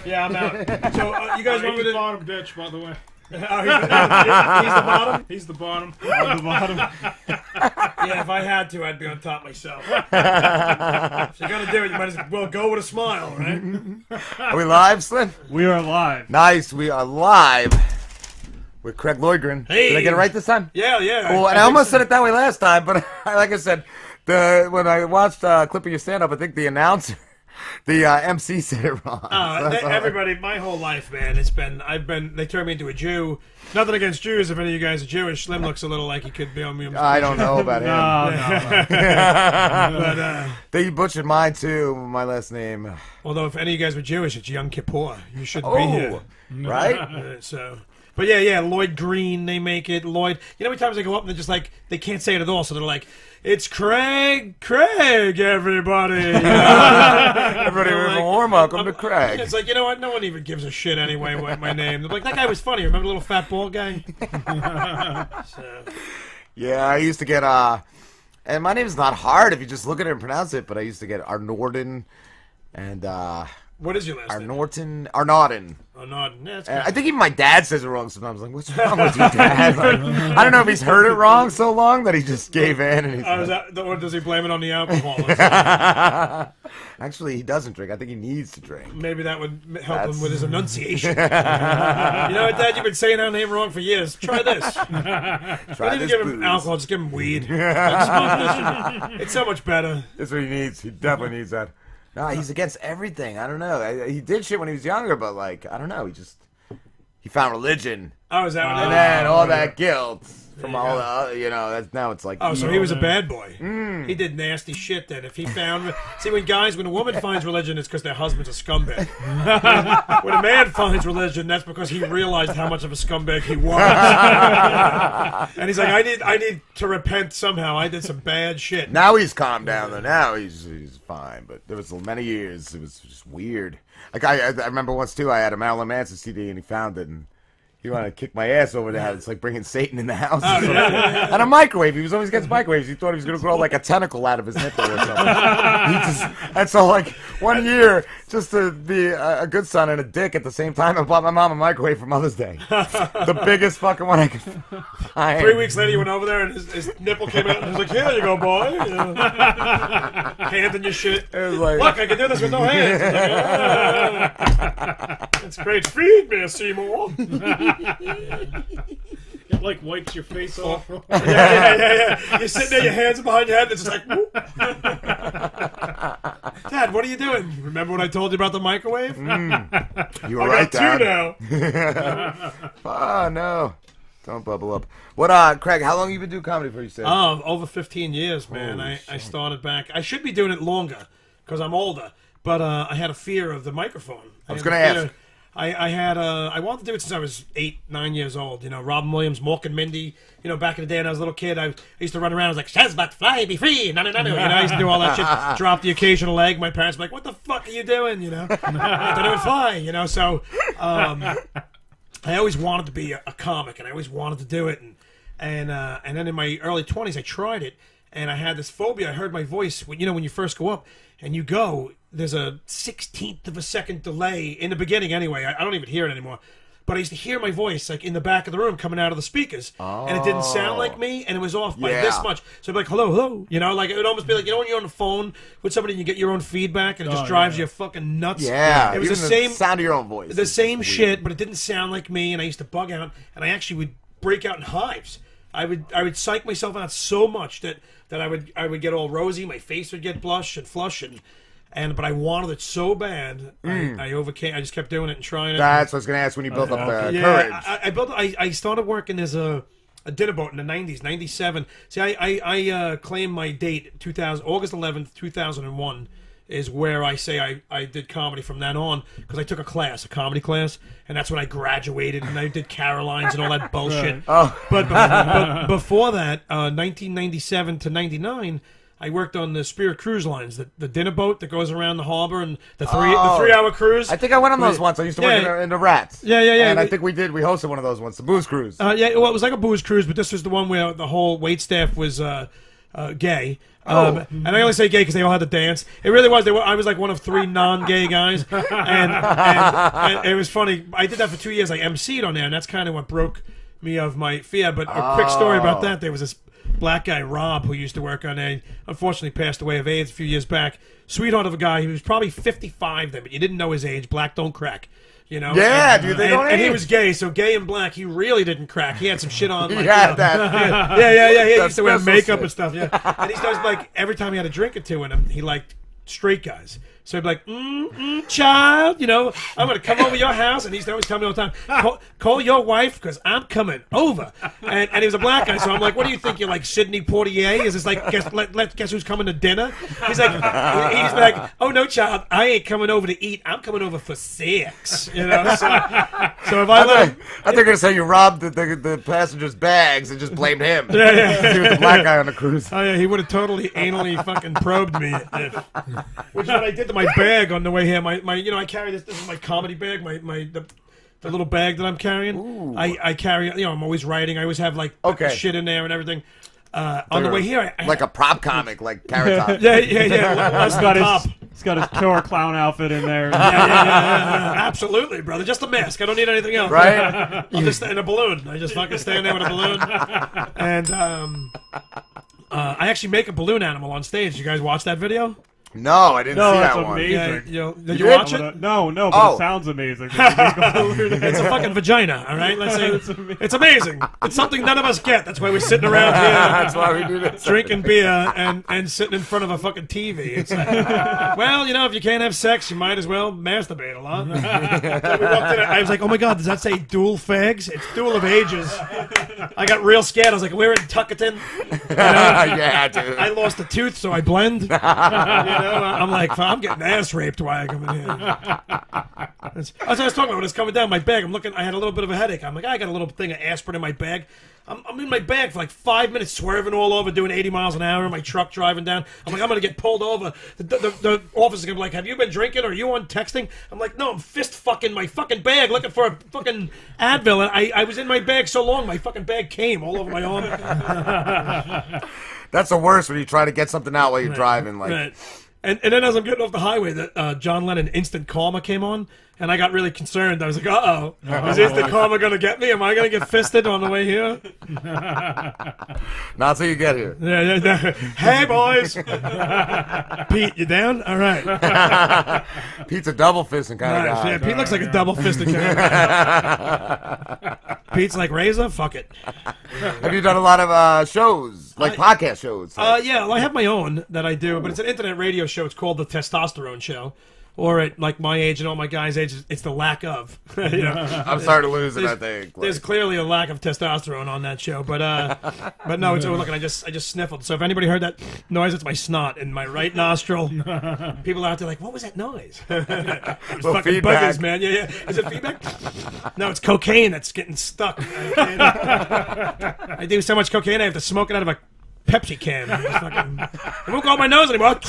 Yeah, I'm out. So you guys want me to bottom bitch, by the way. Oh, he's the bottom? He's the bottom. I'm the bottom. Yeah, if I had to, I'd be on top myself. If you're going to do it, you might as well go with a smile, right? Are we live, Slim? We are live. Nice, we are live with Craig Loydgren. Hey. Did I get it right this time? Yeah. Cool. And I almost said it that way last time, but like I said, when I watched a clip of your stand-up, I think the announcer, the MC said it wrong. Everybody, my whole life, man, they turned me into a Jew. Nothing against Jews. If any of you guys are Jewish, Slim looks a little like he could be on me. I don't know about him. But, they butchered mine too, my last name. although if any of you guys were Jewish, it's Yom Kippur. You shouldn't be here. Right? But yeah, Lloyd Green, they make it. Lloyd, you know how many times they go up and they're just like, they can't say it at all, so they're like, it's Craig, everybody. Everybody with a warm welcome to Craig. It's like, you know what? No one even gives a shit anyway what my name. They're like, that guy was funny. Remember the little fat bald guy? Yeah, I used to get, and my name is not hard if you just look at it and pronounce it, but I used to get Arnorden and, what is your last name? Arnorden. Oh, no. Yeah, I think even my dad says it wrong sometimes. Like, what's wrong with you, Dad? Like, I don't know if he's heard it wrong so long that he just gave in. And or does he blame it on the alcohol? Actually, he doesn't drink. I think he needs to drink. Maybe that would help him with his enunciation. You know what, Dad? You've been saying our name wrong for years. Try this. Don't even give him alcohol. Just give him weed. It's so much better. That's what he needs. He definitely needs that. No, he's against everything. I don't know. He did shit when he was younger, but like, I don't know. He found religion. Oh, is that what And then all that guilt from all the other, now it's like. Oh, so he was a bad boy. He did nasty shit then. If he found. See, when a woman finds religion, it's because their husband's a scumbag. When a man finds religion, that's because he realized how much of a scumbag he was. And he's like, I need to repent somehow. I did some bad shit. Now he's calmed down, though. Now he's fine. But there was many years. It was just weird. Like, I remember once, too, I had a Marilyn Manson CD, and he found it, and he wanted to kick my ass over there. It's like bringing Satan in the house. And a microwave. He was always against microwaves. He thought he was going to grow like a tentacle out of his nipple or something. And so, like, one year, just to be a good son and a dick at the same time, I bought my mom a microwave for Mother's Day. The biggest fucking one I could find. 3 weeks later, you went over there, and his nipple came out, and he was like, here you go, boy. Handing you shit. It was like, look, I can do this with no hands. It's great. Feed me, Seymour. It like wipes your face off. Yeah. You're sitting there, your hands are behind your head, and it's just like, whoop. Dad, what are you doing? Remember when I told you about the microwave? You were right, Dad. I got two now. Oh, no. Don't bubble up. What, Craig, how long have you been doing comedy for, you said? Over 15 years, man. I started back. I should be doing it longer, because I'm older. But I had a fear of the microphone. I was going to ask. I wanted to do it since I was 8, 9 years old. You know, Robin Williams, Mork and Mindy. You know, back in the day when I was a little kid, I used to run around. I was like, "Shaz but fly, be free." No. You know, I used to do all that shit. Drop the occasional leg. My parents were like, "What the fuck are you doing?" You know, I don't even fly. You know, so I always wanted to be a comic, and I always wanted to do it. And then in my early 20s, I tried it, and I had this phobia. I heard my voice. When you first go up and you go. There's a 16th of a second delay in the beginning anyway. I don't even hear it anymore. But I used to hear my voice like in the back of the room coming out of the speakers. Oh. And it didn't sound like me, and it was off by this much. So I'd be like, hello. You know, like it would almost be like, you know when you're on the phone with somebody and you get your own feedback and it just drives you fucking nuts? Yeah. It was the same sound of your own voice. The same shit, but it didn't sound like me, and I used to bug out, and I actually would break out in hives. I would psych myself out so much that I would get all rosy, my face would get blush and flush but I wanted it so bad, I overcame. I just kept doing it and trying it. That's what I was going to ask when you built up the courage. I started working as a dinner boat in the 90s, 97. See, I claim my date, August 11th, 2001, is where I say I did comedy from then on, because I took a comedy class, and that's when I graduated, and I did Carolines and all that bullshit. But before that, 1997 to 99, I worked on the Spirit Cruise Lines, the dinner boat that goes around the harbor, and the 3-hour cruise. I think I went on those once. I used to work in the Rats. Yeah. And I think we hosted one of those once, the booze cruise. Well, it was like a booze cruise, but this was the one where the whole wait staff was gay. And I only say gay because they all had to dance. It really was. I was like one of 3 non-gay guys, and it was funny. I did that for 2 years. I emceed on there, and that's kind of what broke me of my fear. But a quick story about that: there was this black guy, Rob, who used to work on there. Unfortunately, passed away of AIDS a few years back. Sweetheart of a guy. He was probably 55 then, but you didn't know his age. Black don't crack. You know? Yeah, dude, they don't and he age. was gay, so gay and black, he really didn't crack. He had some shit on. Like, Yeah, you know, yeah. He used to wear special makeup shit. and stuff. Yeah, and he starts like every time he had a drink or two in him, he liked straight guys. So he'd be like, child, you know, I'm going to come over your house. And he's always telling me all the time, call your wife because I'm coming over. And he was a black guy. So I'm like, what do you think? You're like Sidney Poitier? Is this like, guess who's coming to dinner? He's like, oh, no, child, I ain't coming over to eat. I'm coming over for sex. You know, so if I let him. I think they're going to say you robbed the passengers' bags and just blamed him. Yeah. He was the black guy on the cruise. Oh, yeah, he would have totally anally fucking probed me. Which is what I did to my bag on the way here. My you know, I carry this is my comedy bag, the little bag that I'm carrying. I carry, you know, I'm always writing. I always have like shit in there and everything. On the way here, like a prop comic, like Carrot Top. Yeah. He's got his killer clown outfit in there. Yeah. Absolutely, brother. Just a mask. I don't need anything else. Right? I'm just in a balloon. I just fucking stand there with a balloon. And I actually make a balloon animal on stage. You guys watch that video? No, I didn't see that's that one. amazing. Yeah, did you watch it? No, but it sounds amazing. It's a fucking vagina, all right? Let's say it's amazing. It's something none of us get. That's why we're sitting around here. That's why we do this. Drinking beer and sitting in front of a fucking TV. It's like, well, you know, if you can't have sex, you might as well masturbate a lot. So we walked in, I was like, oh my God, does that say dual fags? It's dual of ages. I got real scared. I was like, we're in Tuckerton. You know? Yeah, dude. I lost a tooth, so I blend. You know, I'm like, I'm getting ass raped while I come in here. That's what I was talking about when I was coming down my bag. I'm looking, I had a little bit of a headache. I'm like, I got a little thing of aspirin in my bag. I'm in my bag for like 5 minutes, swerving all over, doing 80 miles an hour in my truck, driving down. I'm like, I'm going to get pulled over. The officer's going to be like, have you been drinking? Or are you on texting? I'm like, no, I'm fist fucking my fucking bag looking for a fucking Advil. And I was in my bag so long, my fucking bag came all over my arm. That's the worst when you try to get something out while you're driving. Like, Right. And then as I'm getting off the highway, John Lennon Instant Karma came on, and I got really concerned. I was like, uh-oh. Is Instant Karma going to get me? Am I going to get fisted on the way here? not till you get here. Yeah. Hey, boys. Pete, you down? All right. Pete's a double fisting kind of Nice. guy. Yeah, Pete looks like a double-fisted guy. Pete's like, Razor? Fuck it. Have you done a lot of shows, like podcast shows? Yeah, well, I have my own that I do, but it's an internet radio show. It's called The Testosterone Show. Or at like my age and all my guys' age, it's the lack of. You know? I'm starting to lose it, I think. There's clearly a lack of testosterone on that show, but no, it's look. I just sniffled. So if anybody heard that noise, it's my snot in my right nostril. People out there like, what was that noise? It was Well, fucking feedback. buggers, man. Yeah. Is it feedback? No, it's cocaine that's getting stuck. I do so much cocaine, I have to smoke it out of a Pepsi can. It won't go up my nose anymore.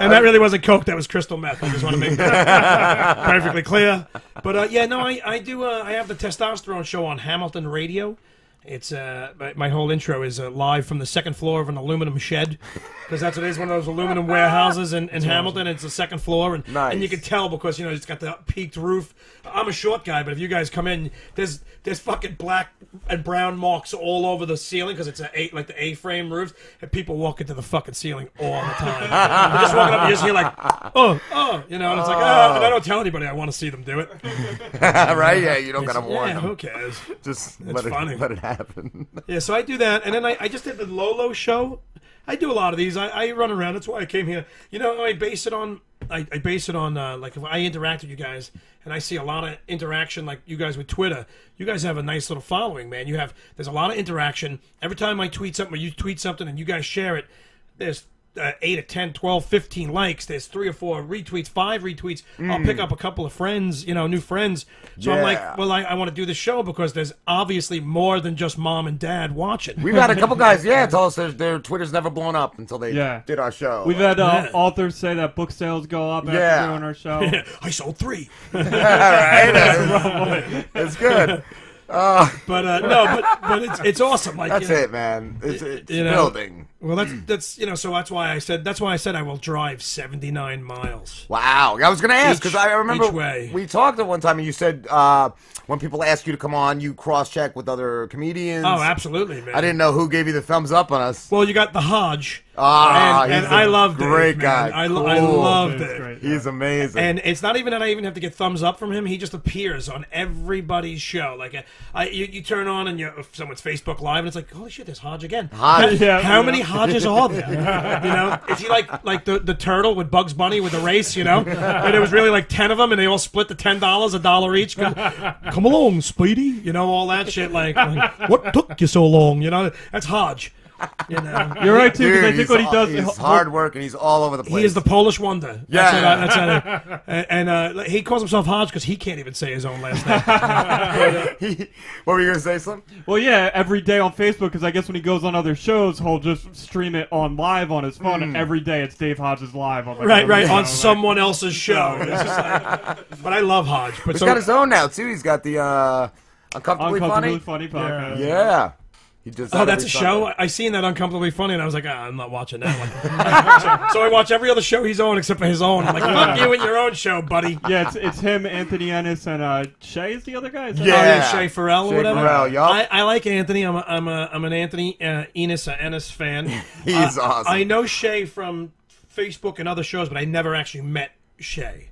And that really wasn't coke, that was crystal meth. I just want to make that perfectly clear. But I do. I have the Testosterone Show on Hamilton Radio. It's my whole intro is live from the second floor of an aluminum shed, because that's what it is, one of those aluminum warehouses in Hamilton. It's the second floor, and you can tell because it's got the peaked roof. I'm a short guy, but if you guys come in, there's fucking black and brown marks all over the ceiling because it's like the A-frame roofs, and people walk into the fucking ceiling all the time. They're just walking up, and you just hear like, and it's like, and I don't tell anybody I want to see them do it. Right? Yeah, you don't gotta warn Yeah, them. who cares? Just It's funny. let it happen. Yeah, so I do that, and then I just did the Lolo show. I do a lot of these. I run around. That's why I came here. I base it on. I base it on like if I interact with you guys, and I see a lot of interaction, like you guys with Twitter. You guys have a nice little following, man. There's a lot of interaction. Every time I tweet something, or you tweet something, and you guys share it, there's 8 or 10, 12, 15 likes. There's 3 or 4 retweets, 5 retweets. I'll pick up a couple of friends, new friends. So I'm like, well, I want to do the show because there's obviously more than just mom and dad watching. We've had a couple guys, tell us their Twitter's never blown up until they did our show. We've had authors say that book sales go up after doing our show. I sold 3. All right. It's good. But it's awesome. Like That's it, man. It's building. Well, that's so that's why I said I will drive 79 miles. Wow. I was going to ask because I remember each way. we talked at one time and you said when people ask you to come on, you cross-check with other comedians. Oh, absolutely, man. I didn't know who gave you the thumbs up on us. Well, you got the Hodge. And I love Dave. Great man. guy. I Cool. love Dave. Great. He's amazing. And it's not even that I even have to get thumbs up from him. He just appears on everybody's show. Like you turn on and if someone's Facebook Live and it's like, holy shit, there's Hodge again. Hodge. How many Hodges are there? Is he like the turtle with Bugs Bunny with the race? And there was really like 10 of them, and they all split the $10, $1 each. Come along, Speedy. All that shit. Like what took you so long? That's Hodge. You're right too. Because I think what he does, he's hard work and he's all over the place. He is the Polish wonder. Yeah, and he calls himself Hodge because he can't even say his own last name. What were you gonna say, Slim? well, yeah, every day on Facebook. Because I guess when he goes on other shows, he'll just stream it on live on his phone, and every day it's Dave Hodges live on on someone else's show. It's just but I love Hodge. But He's got his own now too. He's got the Uncomfortably Funny. Funny podcast. Yeah. He just that's a show? I seen that Uncomfortably Funny, and I was like, I'm not watching that one. so I watch every other show he's on except for his own. I'm like, fuck you and your own show, buddy. Yeah, it's him, Anthony Ennis, and Shay is the other guy. Is that Yeah. Shay Farrell or whatever. Farrell, yup. I like Anthony. I'm an Anthony Ennis fan. He's awesome. I know Shay from Facebook and other shows, but I never actually met Shay.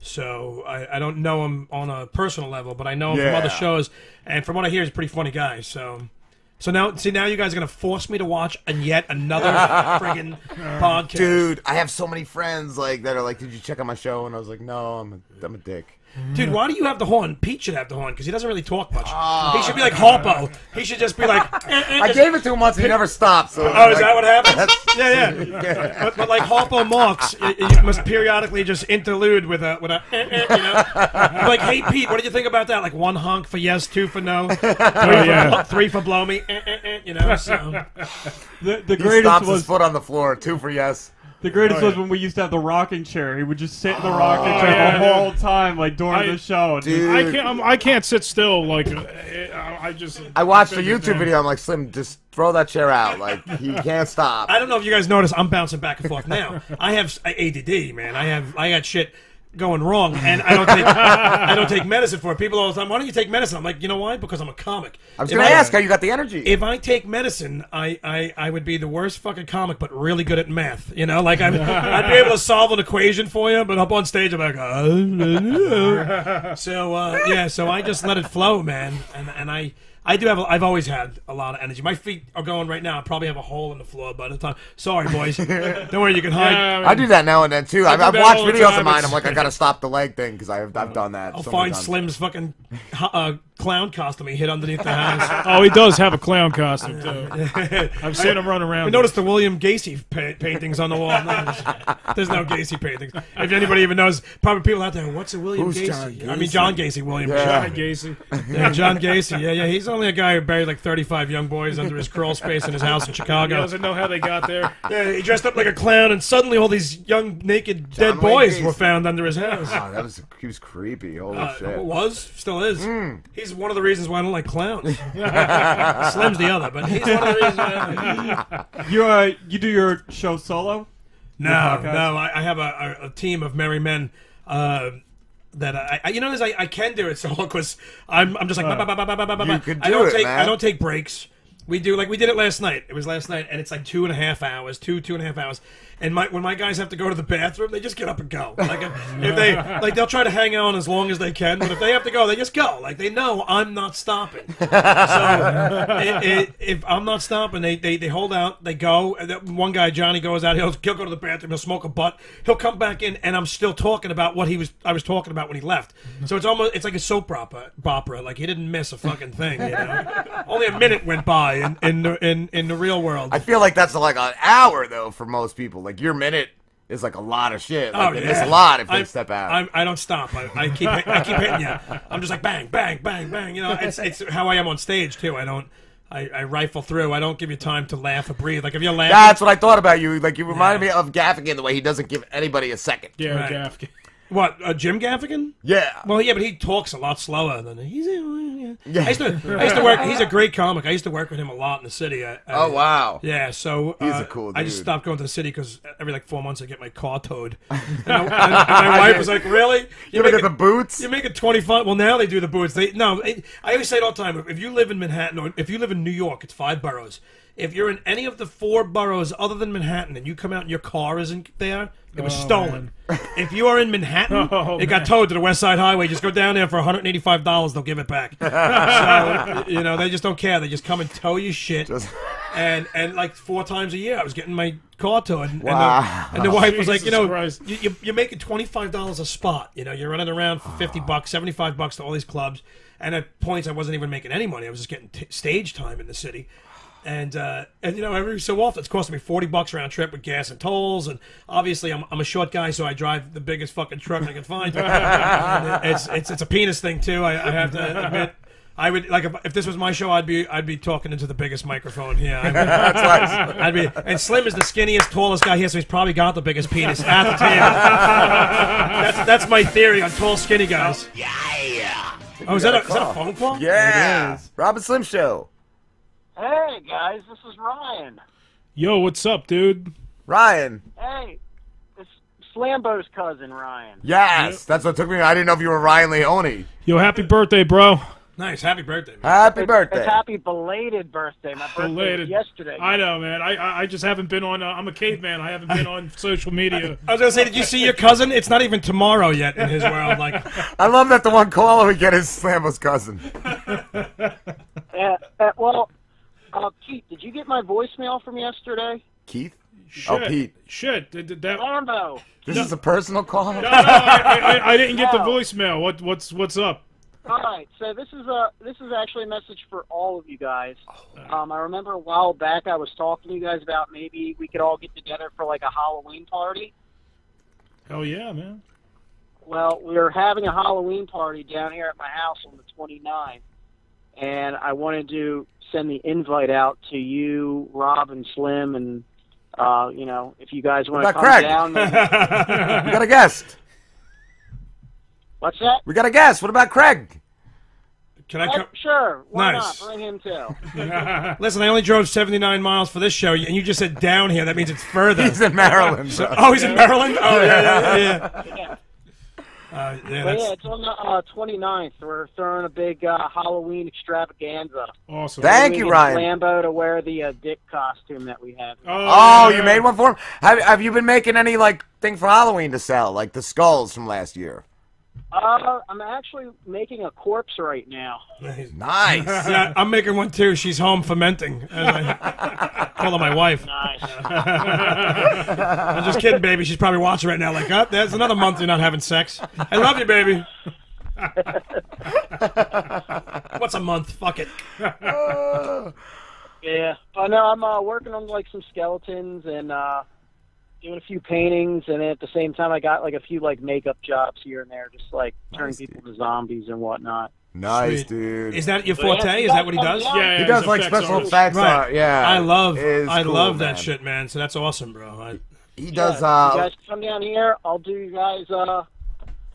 So I don't know him on a personal level, but I know him from other shows. And from what I hear, he's a pretty funny guy. So now you guys are going to force me to watch yet another friggin' podcast. Dude, I have so many friends that are like, did you check out my show? And I was like, no, I'm a dick. Dude, why do you have the horn? Pete should have the horn because he doesn't really talk much. He should be like Harpo. He should just be like... I gave it to him once and he never stopped. So is that what happens? Yeah. But like Harpo Marx, you must periodically just interlude with a like, hey, Pete, what did you think about that? Like 1 honk for yes, 2 for no, 3 for blow me, so... The he greatest stomps was his foot on the floor, 2 for yes. The greatest was when we used to have the rocking chair. He would just sit in the rocking chair the whole time, during the show. Dude. I can't sit still. I watched a YouTube video. I'm like, Slim, just throw that chair out. He can't stop. I don't know if you guys notice. I'm bouncing back and forth now. I have ADD, man. I got shit going wrong, and I don't take medicine for it. People all the time, why don't you take medicine? I'm like, you know why? Because I'm a comic. I was going to ask how you got the energy. If I take medicine, I would be the worst fucking comic, but really good at math. I'd be able to solve an equation for you, but up on stage, I'm like, so I just let it flow, man, and I've always had a lot of energy. My feet are going right now. I probably have a hole in the floor by the time. Sorry, boys. Don't worry, you can hide. I do that now and then too. I've watched videos of mine. I'm like, I gotta stop the leg thing because I've done that. I'll find Slim's fucking clown costume he hid underneath the house. Oh, he does have a clown costume too. I've seen him run around. I noticed the William Gacy paintings on the wall. No, there's no Gacy paintings. If anybody even knows, probably people out there, what's a William Gacy? John Gacy? I mean, John Gacy, William. John Gacy. Yeah, John Gacy. Yeah. He's only a guy who buried like 35 young boys under his crawl space in his house in Chicago. He doesn't know how they got there. Yeah, he dressed up like a clown, and suddenly all these young, naked, dead boys were found under his house. Oh, he was creepy. Holy shit. Was, still is. He's one of the reasons why I don't like clowns. Slim's the other, but he's one of the reasons why I don't like. You do your show solo? No. I have a team of merry men. That I can do it solo because I'm just like You could do it, man. I don't take breaks. We did it last night. It was last night, and it's like 2.5 hours, 2.5 hours. And when my guys have to go to the bathroom, they just get up and go. Like if they'll try to hang on as long as they can, but if they have to go, they just go. Like they know I'm not stopping. So if I'm not stopping, they hold out, they go. One guy, Johnny, goes out. He'll go to the bathroom. He'll smoke a butt. He'll come back in, and I'm still talking about what I was talking about when he left. So it's like a soap opera. Like he didn't miss a fucking thing. Only a minute went by in the real world. I feel like that's like an hour though for most people. Like your minute is like a lot of shit. They miss a lot if they step out. I don't stop. I keep hitting you. I'm just like bang, bang, bang, bang. It's how I am on stage too. I rifle through. I don't give you time to laugh or breathe. Like if you're laughing, that's what I thought about you. Like you reminded me of Gaffigan the way he doesn't give anybody a second. Yeah, right. Gaffigan. What, Jim Gaffigan? Yeah. Well, yeah, but he talks a lot slower than he's. Yeah. I used to work. He's a great comic. I used to work with him a lot in the city. Oh, wow. Yeah, so He's a cool dude. I just stopped going to the city because every like 4 months I get my car towed. And my wife was like, "Really? You look at the boots? You're making 25." Well, now they do the boots. I always say it all the time. If you live in Manhattan or if you live in New York, it's 5 boroughs. If you're in any of the 4 boroughs other than Manhattan and you come out and your car isn't there, it was stolen. If you are in Manhattan, it got towed to the West Side Highway. Just go down there for $185. They'll give it back. So, they just don't care. They just come and tow you shit. And like 4 times a year, I was getting my car towed. Wow. And the wife was like, Jesus you're making $25 a spot. You're running around for $50, $75 to all these clubs. And at points, I wasn't even making any money. I was just getting stage time in the city. And every so often it's costing me $40 round trip with gas and tolls, and obviously I'm a short guy, so I drive the biggest fucking truck I can find. It's a penis thing too. I have to admit. I would like if this was my show, I'd be talking into the biggest microphone here. I'd be, and Slim is the skinniest, tallest guy here, so he's probably got the biggest penis at the table. That's my theory on tall, skinny guys. Yeah. Oh, is that a phone call? Yeah. Rob and Slim Show. Hey guys, this is Ryan. Yo, what's up, dude? Ryan. Hey, it's Slambo's cousin, Ryan. Yes, that's what took me. I didn't know if you were Ryan Leone. Yo, happy birthday, bro. Nice, happy birthday, man. Happy birthday. It's happy belated birthday. My birthday was yesterday. I know, man. I just haven't been on. I'm a caveman. I haven't been on social media. I was gonna say, did you see your cousin? It's not even tomorrow yet in his world. Like, I love that the one caller we get is Slambo's cousin. Well, Keith, did you get my voicemail from yesterday? Keith? Shit. Oh, Pete. Shit. That... Lambo. This is a personal call? No, I didn't get the voicemail. What's up? All right, so this is actually a message for all of you guys. I remember a while back I was talking to you guys about maybe we could all get together for like a Halloween party. Hell yeah, man. Well, we're having a Halloween party down here at my house on the 29th, and I wanted to send the invite out to you, Rob and Slim, and if you guys want to come Craig? down. We got a guest. What's that? We got a guest. What about Craig? can I come? Sure. Why Nice. not? Bring him too. Listen, I only drove 79 miles for this show, and you just said down here. That means it's further. He's in Maryland. Oh, he's in Maryland? Oh, yeah. Yeah. That's... It's on the 29th. We're throwing a big Halloween extravaganza. Awesome. Thank you, Ryan. Lambo to wear the dick costume that we have. Oh, you made one for him? Have you been making any thing for Halloween to sell, like the skulls from last year? I'm actually making a corpse right now. Nice. Yeah, I'm making one too. She's home fermenting. As I call her my wife. Nice. I'm just kidding, baby. She's probably watching right now like, oh, there's another month you're not having sex. I love you, baby. What's a month? Fuck it. Yeah. I know I'm working on some skeletons and doing a few paintings, and at the same time I got a few makeup jobs here and there, just turning people to zombies and whatnot. Nice, Sweet. dude. Is that your forte? Is that what he does? Yeah, He does special effects. Right. Yeah. I love Cool, that man. shit, man. So that's awesome, bro. He does. You guys come down here. I'll do you guys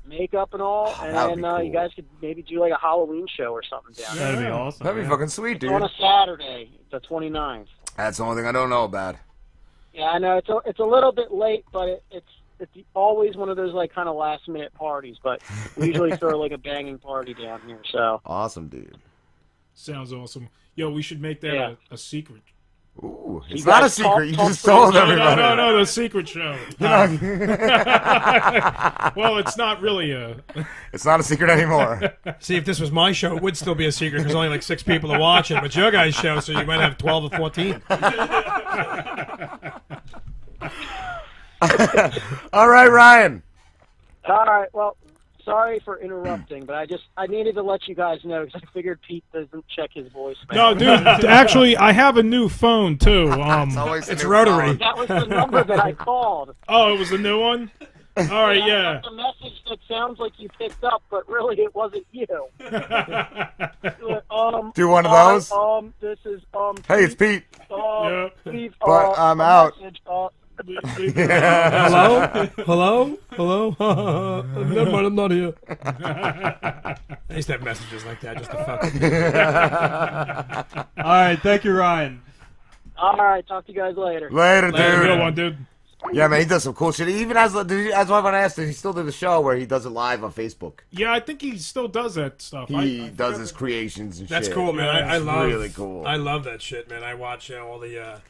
makeup and all, and that'd then be cool. you guys could maybe do a Halloween show or something down there. That'd be awesome. That'd be fucking sweet, It's on dude. a Saturday, the 29th. That's the only thing I don't know about. Yeah, I know it's a little bit late, but it's always one of those kind of last minute parties. But we usually throw a banging party down here. So Awesome, dude. Sounds awesome. Yo, we should make that a secret. Ooh, it's You not a guys secret. You talk just for told yourself. everybody. No, the secret show. Well, it's not really a... It's not a secret anymore. See, if this was my show, it would still be a secret because only 6 people are watching. But your guys' show, so you might have 12 or 14. All right, Ryan. all right, well, sorry for interrupting, but I needed to let you guys know because I figured Pete doesn't check his voicemail. No, dude, actually, I have a new phone, too. It's rotary. That was the number that I called. Oh, it was the new one? All right, I yeah. left a message that sounds like you picked up, but really it wasn't you. Do one of those? This is Hey, it's Pete. Yeah. Leave, But I'm a out. message, Hello? Hello? Hello? Never mind, I'm not here. I used to have messages like that just to fuck. All right, thank you, Ryan. All right, talk to you guys later. Later, dude. Good one, dude. Yeah, man, he does some cool shit. He even has. That's why I want to ask. Does he still do the show where he does it live on Facebook? Yeah, I think he still does that stuff. He does his creations and That's shit. cool, man. I It's love really cool. I love that shit, man. I watch all the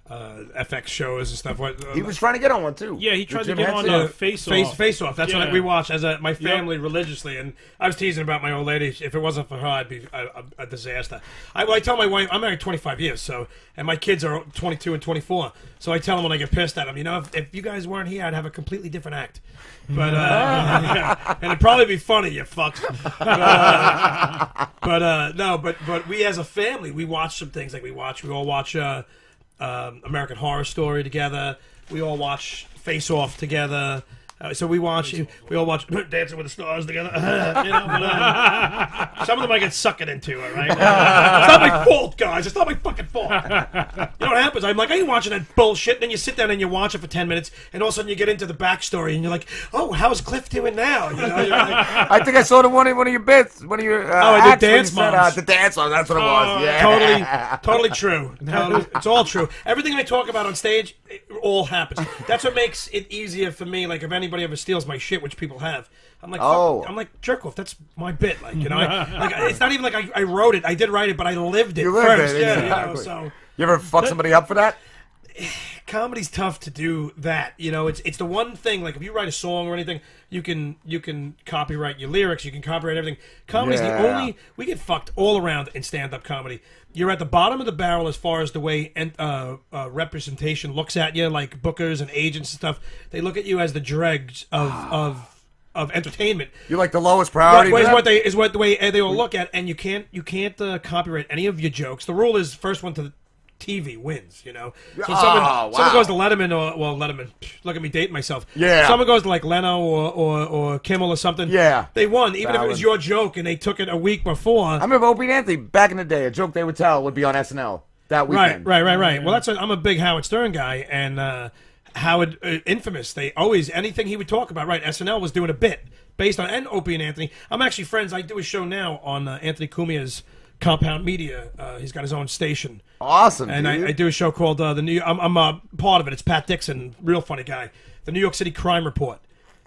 FX shows and stuff. He was trying to get on one too. Yeah, he tried to Jim get on Henson. Face Off. Face Off. That's what Yeah. we watch as my family religiously. And I was teasing about my old lady. If it wasn't for her, I'd be a disaster. I tell my wife, I'm married 25 years, and my kids are 22 and 24. So I tell them when I get pissed at them, if you guys weren't here, I'd have a completely different act. But and it'd probably be funny, you fucks. But we as a family, we watch some things we all watch American Horror Story together. We all watch Face Off together. So we all watch Dancing with the Stars together. Some of them I get sucking into, all right? It's not my fault, guys. It's not my fucking fault. You know what happens? I'm like, I ain't watching that bullshit. And then you sit down and you watch it for 10 minutes, and all of a sudden you get into the backstory, and you're like, oh, how's Cliff doing now? You're like, I think I saw one of your bits, one of your I did acts Dance when you said, Moms. the Dance Moms. That's what it was. Yeah, Totally true. It's all true. Everything I talk about on stage, it all happens. That's what makes it easier for me. Like if anybody ever steals my shit, which people have, I'm like, fuck, I'm like, jerk off. That's my bit. It's not even like I wrote it. I did write it, but I lived it You lived first. it, Yeah, exactly. so You ever fuck somebody up for that? comedy's tough to do that. It's the one thing. Like if you write a song or anything, you can copyright your lyrics. You can copyright everything. Comedy's the only. We get fucked all around in stand-up comedy. You're at the bottom of the barrel as far as the way representation looks at you, like bookers and agents and stuff. They look at you as the dregs of entertainment. You're like the lowest priority. Is what the way they all look at, and you can't copyright any of your jokes. The rule is first one to the TV wins, So someone goes to Letterman Letterman. Look at me dating myself. Yeah. Someone goes to like Leno or Kimmel or something. Yeah. They won, even if it was your joke and they took it a week before. I remember Opie and Anthony back in the day. A joke they would tell would be on SNL that weekend. Right. Well, I'm a big Howard Stern guy, and Howard, infamous. They always anything he would talk about. Right. SNL was doing a bit based on and Opie and Anthony. I'm actually friends. I do a show now on Anthony Cumia's Compound Media. He's got his own station. Awesome, and dude. I do a show called the New. I'm part of it. It's Pat Dixon, real funny guy. The New York City Crime Report.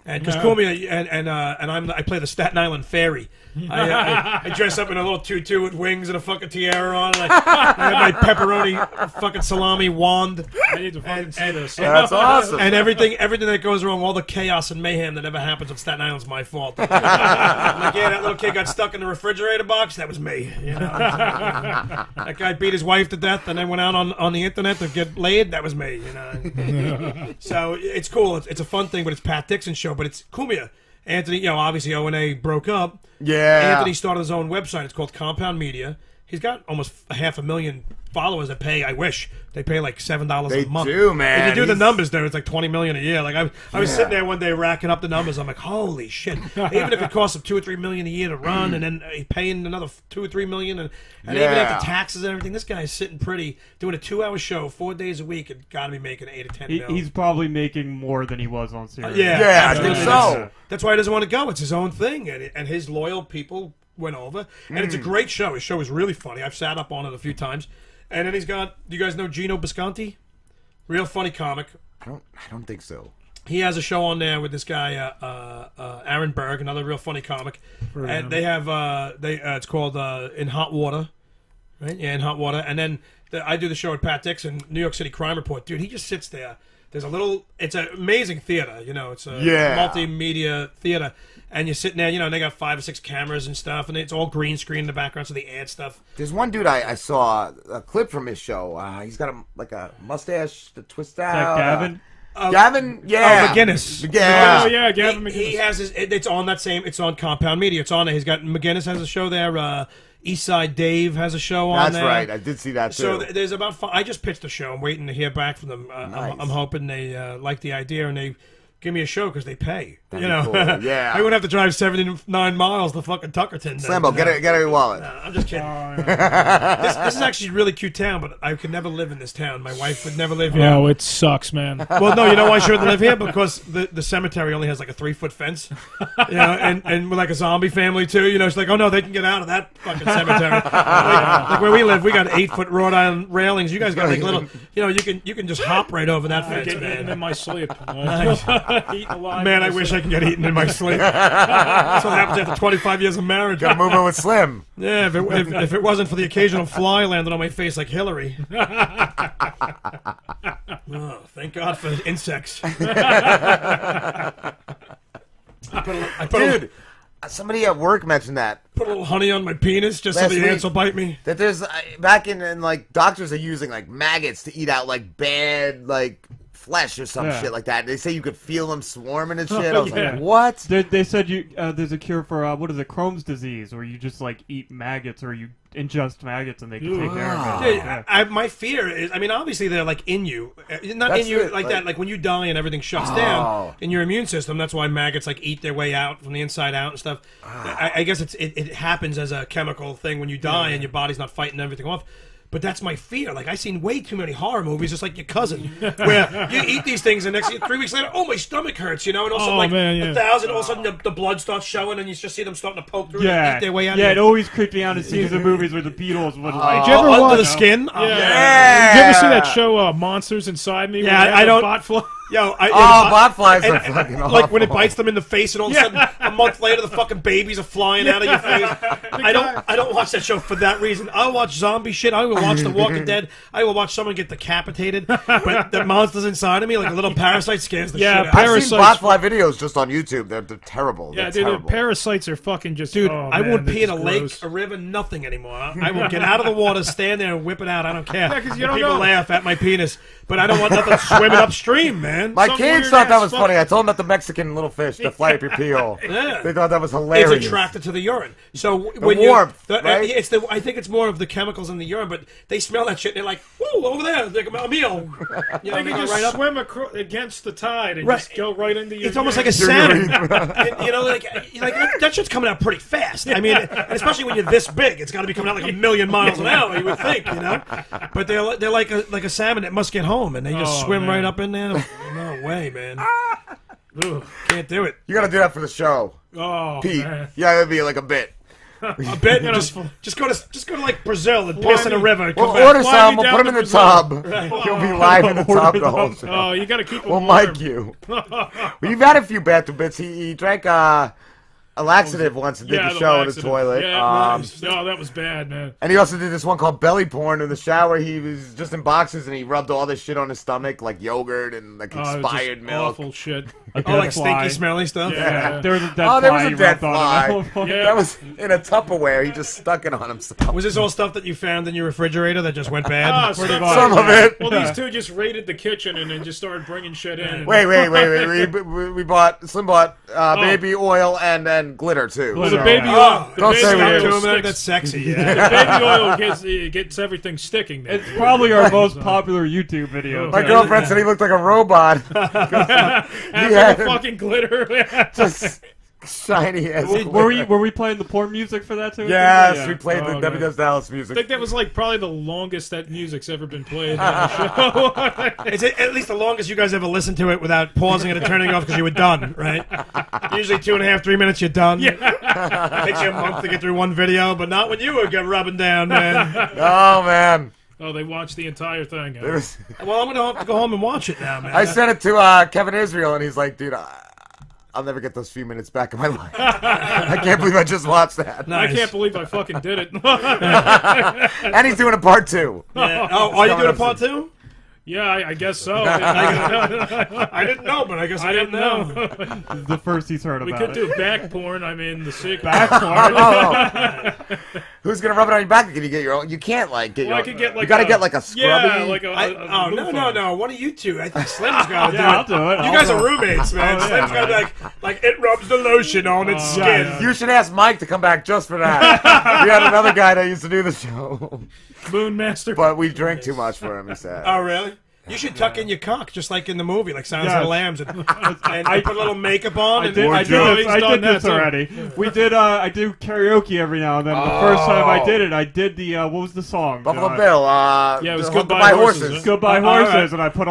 And because Cumia and I play the Staten Island Fairy. I dress up in a little tutu with wings and a fucking tiara on. I have my pepperoni fucking salami wand. I need to fucking see this. That's awesome. And everything that goes wrong, all the chaos and mayhem that ever happens on Staten Island's my fault. I'm like, that little kid got stuck in the refrigerator box. That was me. That guy beat his wife to death and then went out on the internet to get laid. That was me. So it's cool. It's a fun thing, but it's Pat Dixon's show. But it's Cumia. Anthony, obviously O&A broke up. Yeah. Anthony started his own website. It's called Compound Media. He's got almost 500,000 followers that pay. I wish they pay like $7 a month. They do, man. If you do the numbers there, it's like 20 million a year. Like I was sitting there one day racking up the numbers. I'm like, holy shit! Even if it costs him $2 or $3 million a year to run, and then paying another $2 or $3 million, and even after taxes and everything, this guy's sitting pretty, doing a 2-hour show 4 days a week, and got to be making $8 to $10 million. He's probably making more than he was on Sirius. I think so. That's why he doesn't want to go. It's his own thing, and his loyal people went over, and it's a great show. His show is really funny. I've sat up on it a few times. And then he's got, do you guys know Gino Bisconti? Real funny comic. I don't think so. He has a show on there with this guy, Aaron Berg, another real funny comic. And they have, it's called In Hot Water. Right? Yeah, In Hot Water. And then I do the show with Pat Dixon, New York City Crime Report. Dude, he just sits there. There's it's an amazing theater, it's a multimedia theater. And you're sitting there, and they got 5 or 6 cameras and stuff, and it's all green screen in the background, so they add stuff. There's one dude I saw a clip from his show. He's got a mustache that twists out. Is that Gavin? Gavin, yeah. McGinnis. Yeah. Oh, yeah, Gavin McGinnis. He has it's on that same, it's on Compound Media. It's on there. He's got, McGinnis has a show there. Eastside Dave has a show on there. That's right. I did see that, too. So there's about I just pitched a show. I'm waiting to hear back from them. Nice. I'm hoping they like the idea, and give me a show because they pay. That'd You be know, cool. Yeah. I wouldn't have to drive 79 miles to fucking Tuckerton. Slambo, get a wallet. I'm just kidding. This is actually a really cute town, but I could never live in this town. My wife would never live here. Oh, it sucks, man. Well, no, you know why I shouldn't live here? Because the cemetery only has like a 3-foot fence. You know, and we're like a zombie family too. You know, it's like, oh no, they can get out of that fucking cemetery. Like where we live, we got 8-foot wrought iron railings. You guys got like little, you know, you can just hop right over that fence, Getting eaten man. in my sleep. Eaten alive. Man, I wish I could get eaten in my sleep. That's what happens after 25 years of marriage. Gotta move in with Slim. Yeah, if it wasn't for the occasional fly landing on my face like Hillary. Oh, thank God for insects. Dude, somebody at work mentioned that. Put a little honey on my penis just so Last the week. ants will bite me. That there's back in like doctors are using like maggots to eat out like bad like flesh or some shit like that. They say you could feel them swarming and shit. I was like, what? They said there's a cure for what is it, Crohn's disease, where you just like eat maggots or you ingest maggots and they can take care of it. Yeah, my fear is, I mean, obviously they're like in you, not That's in you it, like that. Like when you die and everything shuts down in your immune system. That's why maggots like eat their way out from the inside out and stuff. I guess it happens as a chemical thing when you die and your body's not fighting everything off. But that's my fear. Like, I've seen way too many horror movies, just like your cousin, where you eat these things and 3 weeks later, oh, my stomach hurts, you know? And all of a sudden, like, 1,000, all of a sudden the blood starts showing and you just see them starting to poke through and eat their way out. Yeah, it always creeped me out in scenes of movies where the Beatles would like... Did you ever Under watch the skin? Did you ever see that show, Monsters Inside Me? Yeah, where I don't... Botfly? Yo, botflies are fucking awful. Like when it bites them in the face, and all of a sudden, a month later, the fucking babies are flying out of your face. I don't watch that show for that reason. I'll watch zombie shit. I will watch The Walking Dead. I will watch someone get decapitated. But the monsters inside of me, like a little parasite, scares the shit out of me. I've seen botfly videos just on YouTube. They're terrible. Yeah, They're dude, terrible. the parasites are fucking just... Dude, oh, I man, won't they're pee in a just lake, gross. a river, nothing anymore. I will get out of the water, stand there, and whip it out. I don't care. 'cause you don't People know. laugh at my penis, but I don't want nothing swimming upstream, man. My Some kids weird thought that ass was funny. I told them about the Mexican little fish that fly up your pee hole. Yeah. They thought that was hilarious. It's attracted to the urine. So when warmth, you, right? I think it's more of the chemicals in the urine, but they smell that shit and they're like, "Whoa, over there, like a meal." You know, They can go just right up. swim against the tide and Right. just go right into your... It's almost like a salmon. You know, like that shit's coming out pretty fast. I mean, and especially when you're this big, it's got to be coming out like 1,000,000 miles an hour. You would think, you know. But they're like a salmon that must get home, and they just swim right up in there. No way, man. Ugh, can't do it. You got to do that for the show, Oh, Pete. man. Yeah, that'd be like a bit. A bit. Just go to like Brazil and piss in a river. And We'll come back. order Fly some. me We'll down put him to in the Brazil. tub. You'll be live in the tub the whole show. Oh, you got to keep them We'll warm. mic you. Well, you've had a few bathroom bits. He drank a laxative once and did the show in the laxative. toilet. Yeah, no, that was bad, man. And he also did this one called belly porn in the shower. He was just in boxes and he rubbed all this shit on his stomach, like yogurt and like Oh, it was expired just milk. awful shit. Oh, like stinky, smelly stuff. Yeah. There was a dead Oh, there was fly a he dead rubbed on fly. him. Yeah. That was in a Tupperware. He just stuck it on himself. Was this all stuff that you found in your refrigerator that just went bad? Ah, so- Some of it. Well, these two just raided the kitchen and then just started bringing shit in. Wait. Slim bought baby oil and then glitter too. Well, the So- baby Oh, oil, the don't baby say we oil didn't. sticks. That's sexy. The Yeah. baby oil gets everything sticking there. It's probably our most popular YouTube video. My too. girlfriend said he looked like a robot. After Yeah. the fucking glitter. Just shiny ass. Were we playing the porn music for that too? Yes, Yeah. we played the Oh, Debbie man. Does Dallas I music. think that was like probably the longest that music's ever been played on the show. It's at least the longest you guys ever listened to it without pausing it and turning it off because you were done, right? Usually 2.5, 3 minutes, you're done. Yeah. Takes you a month to get through one video, but not when you were rubbing down, man. Oh man. Oh, they watched the entire thing. It was- Well, I'm going to have to go home and watch it now, man. I sent it to Kevin Israel, and he's like, "Dude, I'll never get those few minutes back in my life. I can't believe I just watched that." Nice. I can't believe I fucking did it. And he's doing a part 2. Yeah. Oh, are you doing a part 2? Yeah, I guess so. I didn't know, but I guess I, didn't know. This is the first he's heard We about could it. do back porn. I mean, the secret. Back porn. Who's gonna rub it on your back? Can you get your own? You can't like get Well, your. I could get like you gotta a- get like a scrubby. Yeah, like a Oh, loofah. no. One of you two. I think Slim's got to do Yeah, it. I'll do it. You I'll guys do are it. roommates, man. Oh, Slim's yeah. got to like it rubs the lotion on its skin. yeah. You should ask Mike to come back just for that. We had another guy that used to do the show, Moon Master. but we drank too much for him. He said. Oh, really? You should tuck in your cock, just like in the movie, like Sounds of Yes. the Lambs, and I put a little makeup on. I And did done this that, too. already. We did. I do karaoke every now and then. The first time I did it, I did the what was the song? Buffalo Bill. Yeah, it was Goodbye Horses. Horses. Goodbye all right. Horses, and I put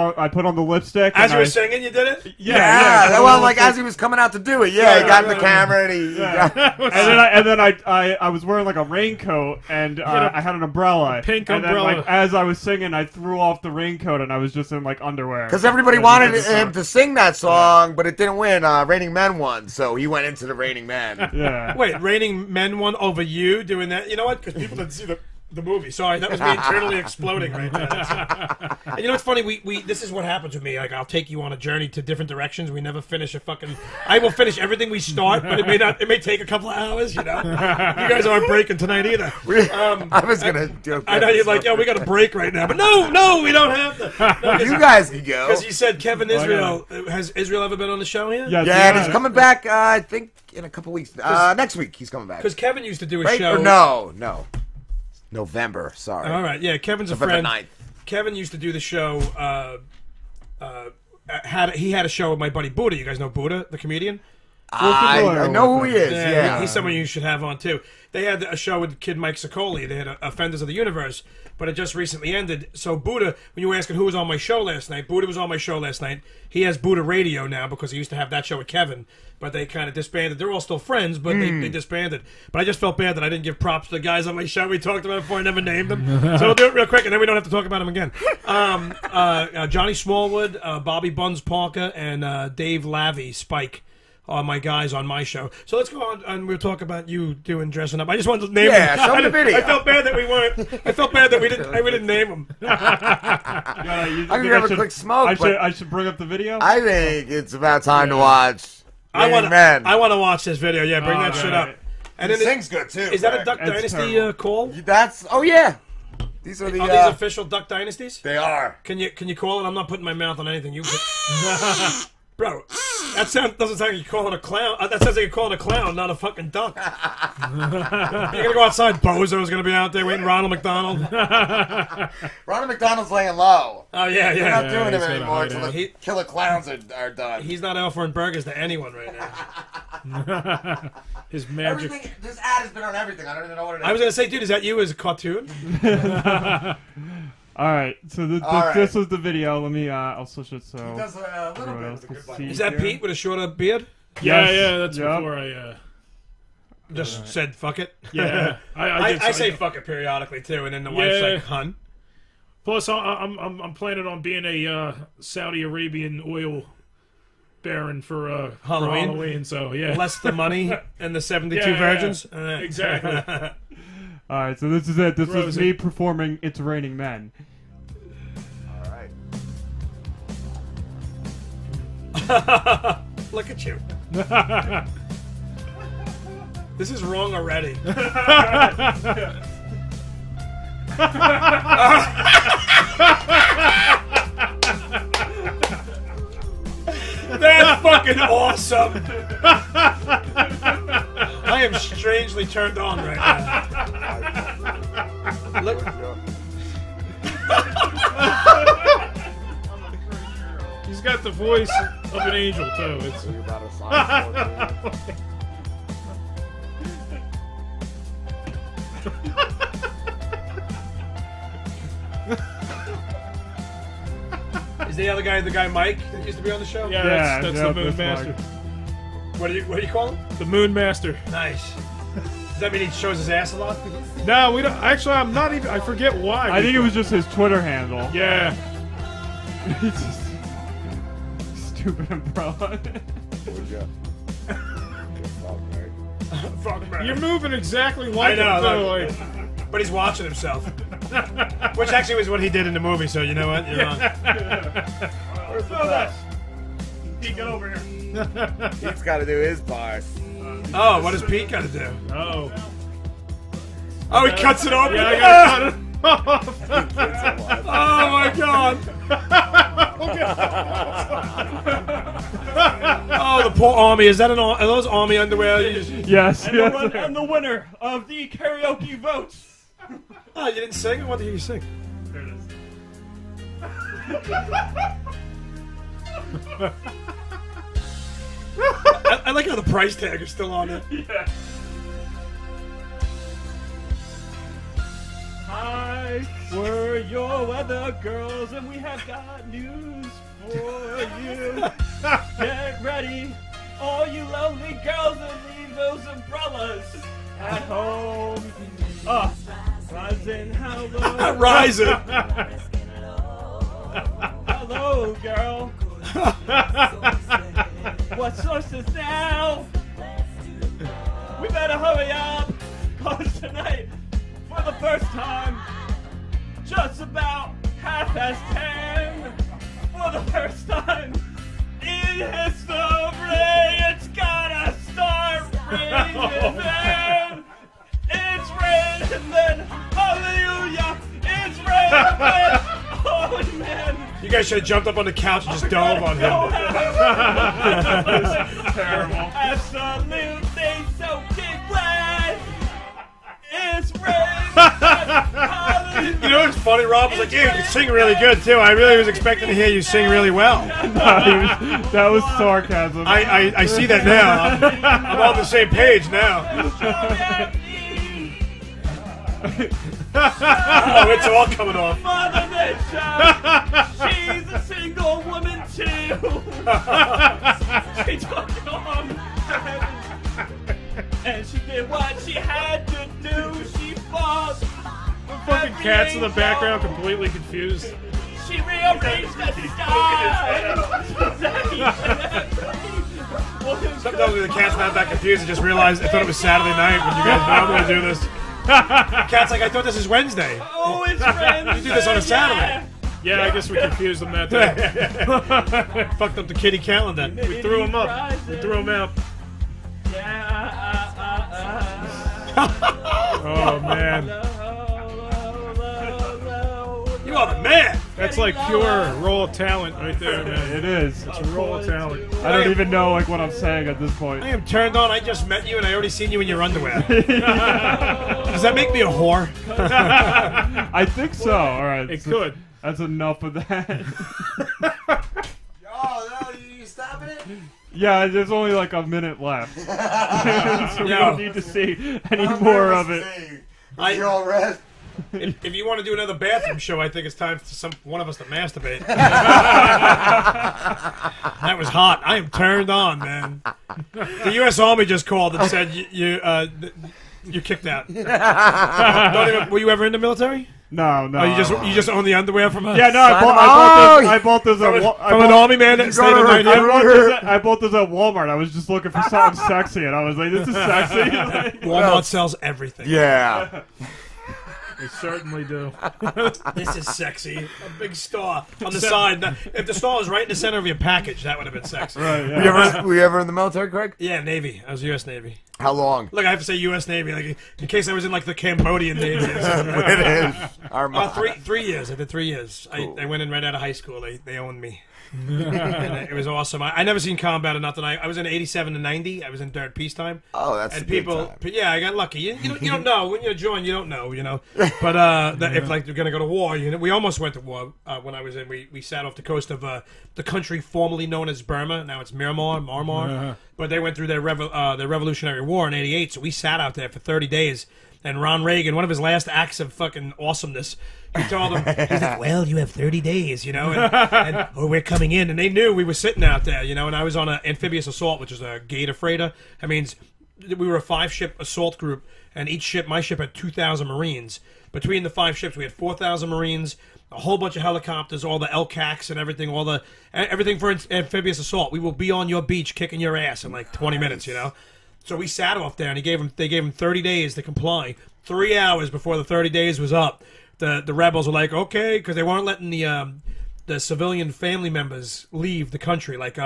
on the lipstick. As and you were I- singing, you did it. Yeah, well, like as he was coming out to do it, he got in the camera and he got, And then I was wearing like a raincoat and I had an umbrella. Pink and umbrella. Then, like, as I was singing, I threw off the raincoat and I was just in like underwear. because everybody wanted him to sing that song, but it didn't win. Raining Men won, so he went into the Raining Men. Yeah. Wait, Raining Men won over you doing that? You know what? Because people didn't see the movie. Sorry, that was me internally exploding right there. And you know what's funny? We this is what happens with me. Like, I'll take you on a journey to different directions. We never finish a fucking. I will finish everything we start, but it may not. It may take a couple of hours. You know, you guys aren't breaking tonight either. I was gonna joke. I know you're like, yo, we got a break right now, but no, we don't have to. No, You guys can go. because you said Kevin Israel. Has Israel ever been on the show here? Yeah, Yeah, and he's coming back. I think in a couple weeks. Next week he's coming back. Because Kevin used to do a Right? show. Or no. November. Sorry. All right, yeah, Kevin's a November friend. 9th. Kevin used to do the show. He had a show with my buddy Buddha. You guys know Buddha, the comedian? I know who he is. Yeah. He's someone you should have on too. They had a show with Kid Mike Sicoli. They had Offenders of the Universe, but it just recently ended. So Buddha, when you were asking who was on my show last night, Buddha was on my show last night. He has Buddha Radio now because he used to have that show with Kevin, but they kind of disbanded. They're all still friends, but they disbanded. But I just felt bad that I didn't give props to the guys on my show we talked about before. I never named them. So we'll do it real quick, and then we don't have to talk about them again. Johnny Smallwood, Bobby Buns Parker, and Dave Lavey Spike are my guys on my show. So let's go on and we'll talk about you doing dressing up. I just wanted to name them. show me the video. I felt bad that we weren't. I felt bad that we didn't name them. I can have a quick smoke. but I should bring up the video. I think it's about time to watch. I Raining Men. want to watch this video. Yeah, bring that shit up. right. And He then sings good too. is that a Craig. Duck It's Dynasty terrible. call? That's yeah. These are the. Are these official Duck Dynasties? They are. Can you call it? I'm not putting my mouth on anything. You, bro. That doesn't sound like you're calling a clown. That sounds like you're calling a clown, not a fucking duck. You're gonna go outside. Bozo's gonna be out there waiting. Ronald McDonald. Ronald McDonald's laying low. Oh yeah, They're not yeah. doing he's it gotta anymore hide until out. the killer clowns are done. He's not offering burgers to anyone right now. His magic. Everything. This ad has been on everything. I don't even know what it is. I was gonna say, dude, is that you as a cartoon? All right, so All right. this was the video. Let me. I'll switch it so. He does a little everyone bit else with a can good see. buddy. Is that Pete with a shorter beard? Yeah, that's Yep. before I. Just said fuck it. Yeah, I say fuck it periodically too, and then the wife's Yeah. like, "Hun." Plus, I'm planning on being a Saudi Arabian oil baron for Halloween? So yeah, Less the money and the 72 Yeah, virgins. exactly. All right, so this is it. This Throws is it. me performing "It's Raining Men." All right. Look at you. This is wrong already. That's fucking awesome. I am strangely turned on right now. Look. He's got the voice of an angel too. It's Is the other guy the guy Mike that used to be on the show? yeah, Yeah, that's yeah, the Moon that's Master. What do you call him? The Moon Master. Nice. Does that mean he shows his ass a lot? No, we don't. Actually, I'm not even. I forget why. I think it was just his Twitter handle. Yeah. It's just stupid umbrella. Fuck, man. You're moving exactly I like know, him, too, like- like- But he's watching himself. Which actually was what he did in the movie, so you know what? You're on. Where's the bus? Pete, get over here. He's got to do his part. Oh, what does Pete got to do? Oh. Oh, he cuts it open? Yeah, I gotta cut it off. Oh, my God. Oh, the poor army. Is that are those army underwear? Yes, and, yes. and the winner of the karaoke votes. Oh, you didn't sing? I want to hear you sing. There it is. I like how the price tag is still on it. Yeah. Hi, we're your weather girls, and we have got news for you. Get ready, all you lonely girls, and leave those umbrellas at home. Rising, hello. Rising. Hello, girl. What sources now? We better hurry up, cause tonight, for the first time, just about 10:30, for the first time in history, it's gotta start raining then. It's raining then, hallelujah, it's raining then, oh man. You guys should have jumped up on the couch and just dove on him. Terrible. Absolutely soaking wet. It's raining. You know what's funny? Rob was like, "Yeah, you can sing really good too." I really was expecting to hear you sing really well. That was sarcasm. I see that now. I'm on the same page now. Oh, it's all coming off. Mother Nature, she's a single woman too. She took it on, and she did what she had to do. She fought. Fucking cats in the background, completely confused. She rearranged the stars. Sometimes the cat's not that confused. I just realized I thought it was Saturday night when you guys normally do this. Cat's like, I thought this is Wednesday. Oh, it's Wednesday. You do this on a Saturday. Yeah, I guess we confused them that day. Fucked up the kitty calendar. We threw them up. We threw them out. Oh, man. You are the man. That's like pure raw talent right there, man. It is. It's raw talent. I don't even know like what I'm saying at this point. I am turned on. I just met you and I already seen you in your underwear. Does that make me a whore? I think so. All right. It could. That's enough of that. Oh, no, you stopping it? Yeah, there's only like a minute left. So we Yo. don't need to see any more of it. You're all red. If you want to do another bathroom show, I think it's time for one of us to masturbate. That was hot. I am turned on, man. The U.S. Army just called and said you kicked out. Were you ever in the military? No. Oh, you just own the underwear from us? Yeah, no, I bought those at from an army man that stayed the night here? I bought those at Walmart. I was just looking for something sexy, and I was like, "This is sexy." Walmart sells everything. Yeah. They certainly do. This is sexy. A big star on the side. Now, if the star was right in the center of your package, that would have been sexy. Right, yeah. Were you ever in the military, Craig? Yeah, Navy. I was U.S. Navy. How long? Look, I have to say U.S. Navy, like in case I was in like the Cambodian Navy. Or something. It is. Armada. 3 years. I did 3 years. Cool. I went in right out of high school. They owned me. And it was awesome. I never seen combat or nothing. I was in 87 to 90. I was in during peacetime. Oh, that's and a good people. time. Yeah, I got lucky. You don't know when you join. You don't know. But if like you're gonna go to war, we almost went to war when I was in. We sat off the coast of the country formerly known as Burma. Now it's Myanmar. But they went through their Revolutionary War in '88. So we sat out there for 30 days. And Ron Reagan, one of his last acts of fucking awesomeness, he told them, he's like, well, you have 30 days, and we're coming in. And they knew we were sitting out there, and I was on an amphibious assault, which is a gator freighter. That means we were a 5-ship assault group, and my ship had 2,000 Marines. Between the 5 ships, we had 4,000 Marines, a whole bunch of helicopters, all the LCACs and everything, everything for amphibious assault. We will be on your beach kicking your ass in like 20 minutes, So we sat off there, and they gave him 30 days to comply. 3 hours before the 30 days was up, the rebels were like, okay, because they weren't letting the civilian family members leave the country, like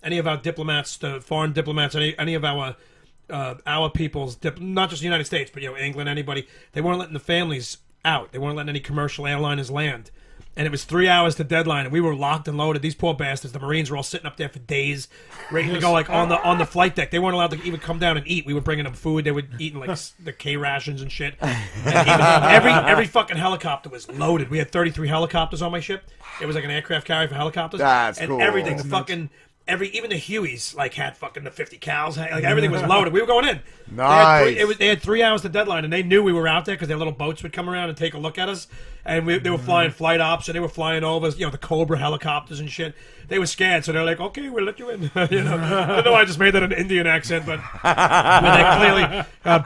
any of our diplomats, the foreign diplomats, any of our people's, not just the United States, but England, anybody. They weren't letting the families out. They weren't letting any commercial airliners land. and it was 3 hours to deadline, and we were locked and loaded. These poor bastards, the Marines, were all sitting up there for days, ready to go like on the flight deck. They weren't allowed to even come down and eat. We were bringing them food. They were eating like the K rations and shit. And every fucking helicopter was loaded. We had 33 helicopters on my ship. It was like an aircraft carrier for helicopters. That's and cool. everything, the fucking. Even the Hueys like had fucking the 50 cows. Like everything was loaded. We were going in. Nice. They had 3 hours to deadline, and they knew we were out there because their little boats would come around and take a look at us. And they were flying flight ops, and they were flying over, the Cobra helicopters and shit. They were scared, so they're like, "Okay, we'll let you in." I don't know. I just made that an Indian accent, but they clearly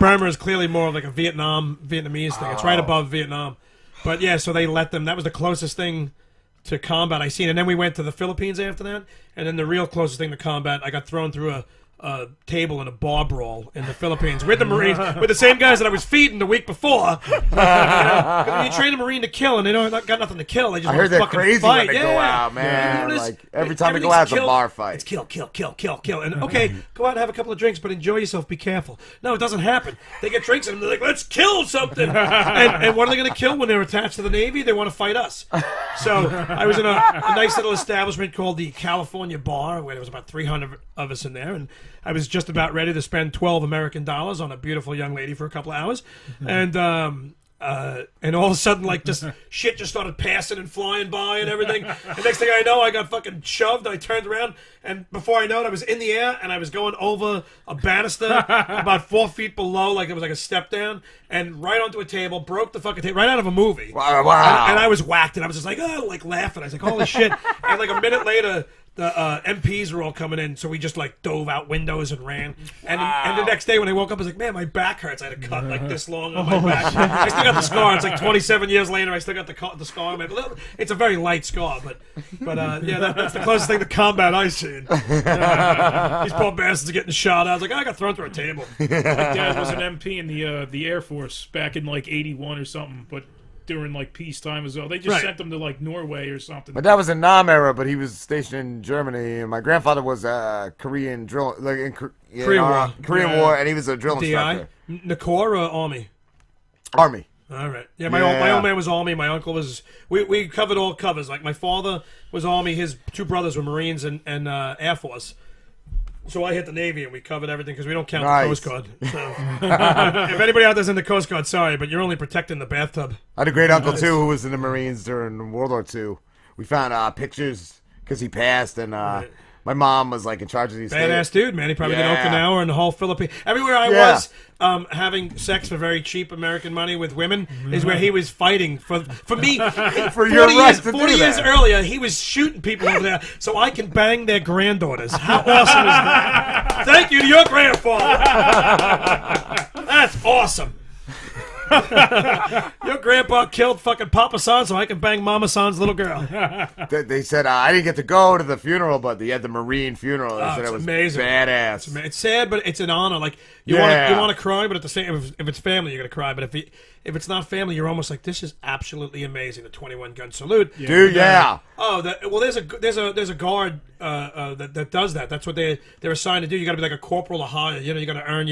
Burma is clearly more of like a Vietnamese thing. It's right above Vietnam. But yeah, so they let them. That was the closest thing to combat I seen, and then we went to the Philippines after that, and then the real closest thing to combat, I got thrown through a table in a bar brawl in the Philippines with the Marines, with the same guys that I was feeding the week before. You train a Marine to kill, and they don't got nothing to kill. They just I heard they're crazy fight. when they go out, man. Yeah. Like every time they go out, it's a bar fight. It's kill. And okay, go out and have a couple of drinks, but enjoy yourself. Be careful. No, it doesn't happen. They get drinks and they're like, let's kill something. and what are they going to kill when they're attached to the Navy? They want to fight us. So I was in a nice little establishment called the California Bar, where there was about 300 of us in there, and I was just about ready to spend $12 American on a beautiful young lady for a couple of hours, and all of a sudden, like, just shit just started passing and flying by and everything. The next thing I know, I got fucking shoved. I turned around, and before I know it, I was in the air, and I was going over a banister about 4 feet below, like it was like a step down, and right onto a table, broke the fucking table, right out of a movie. Wow. And I was whacked, and I was just like, oh, like laughing. I was like, holy shit. And like a minute later, the MPs were all coming in, so we just like dove out windows and ran. And the next day when I woke up, I was like, man, my back hurts. I had a cut like this long on my back. I still got the scar. It's like 27 years later. I still got the scar. It's a very light scar, but yeah, that's the closest thing to combat I've seen. These poor bastards are getting shot. I was like, I got thrown through a table. My dad was an MP in the Air Force back in like '81 or something, but during like peacetime as well. They just sent them to like Norway or something. But that was in Nam era, but he was stationed in Germany, and my grandfather was a Korean drill, like in Korean War, and he was a drill instructor. Nakor or Army? Army. All right. Yeah, my old man was Army. My uncle was. We covered all covers. Like my father was Army. His 2 brothers were Marines and Air Force. So I hit the Navy, and we covered everything because we don't count the Coast Guard. So. If anybody out there's in the Coast Guard, sorry, but you're only protecting the bathtub. I had a great uncle, too, who was in the Marines during World War II. We found pictures because he passed, and my mom was like in charge of these badass dude, man. He probably did Okinawa and the whole Philippines. Everywhere I was having sex for very cheap American money with women is where he was fighting for me. For your right to 40 years earlier, he was shooting people over there so I can bang their granddaughters. How awesome is that? Thank you to your grandfather. That's awesome. Your grandpa killed fucking Papa San so I can bang Mama San's little girl. They said I didn't get to go to the funeral, but they had the Marine funeral. They said it was amazing. Badass. It's sad, but it's an honor. Like you want to cry, but at the same, if it's family, you're gonna cry. But if it's not family, you're almost like, this is absolutely amazing. The 21 gun salute, dude. There's a guard that does that. That's what they're assigned to do. You got to be like a corporal or higher. You know, you got to earn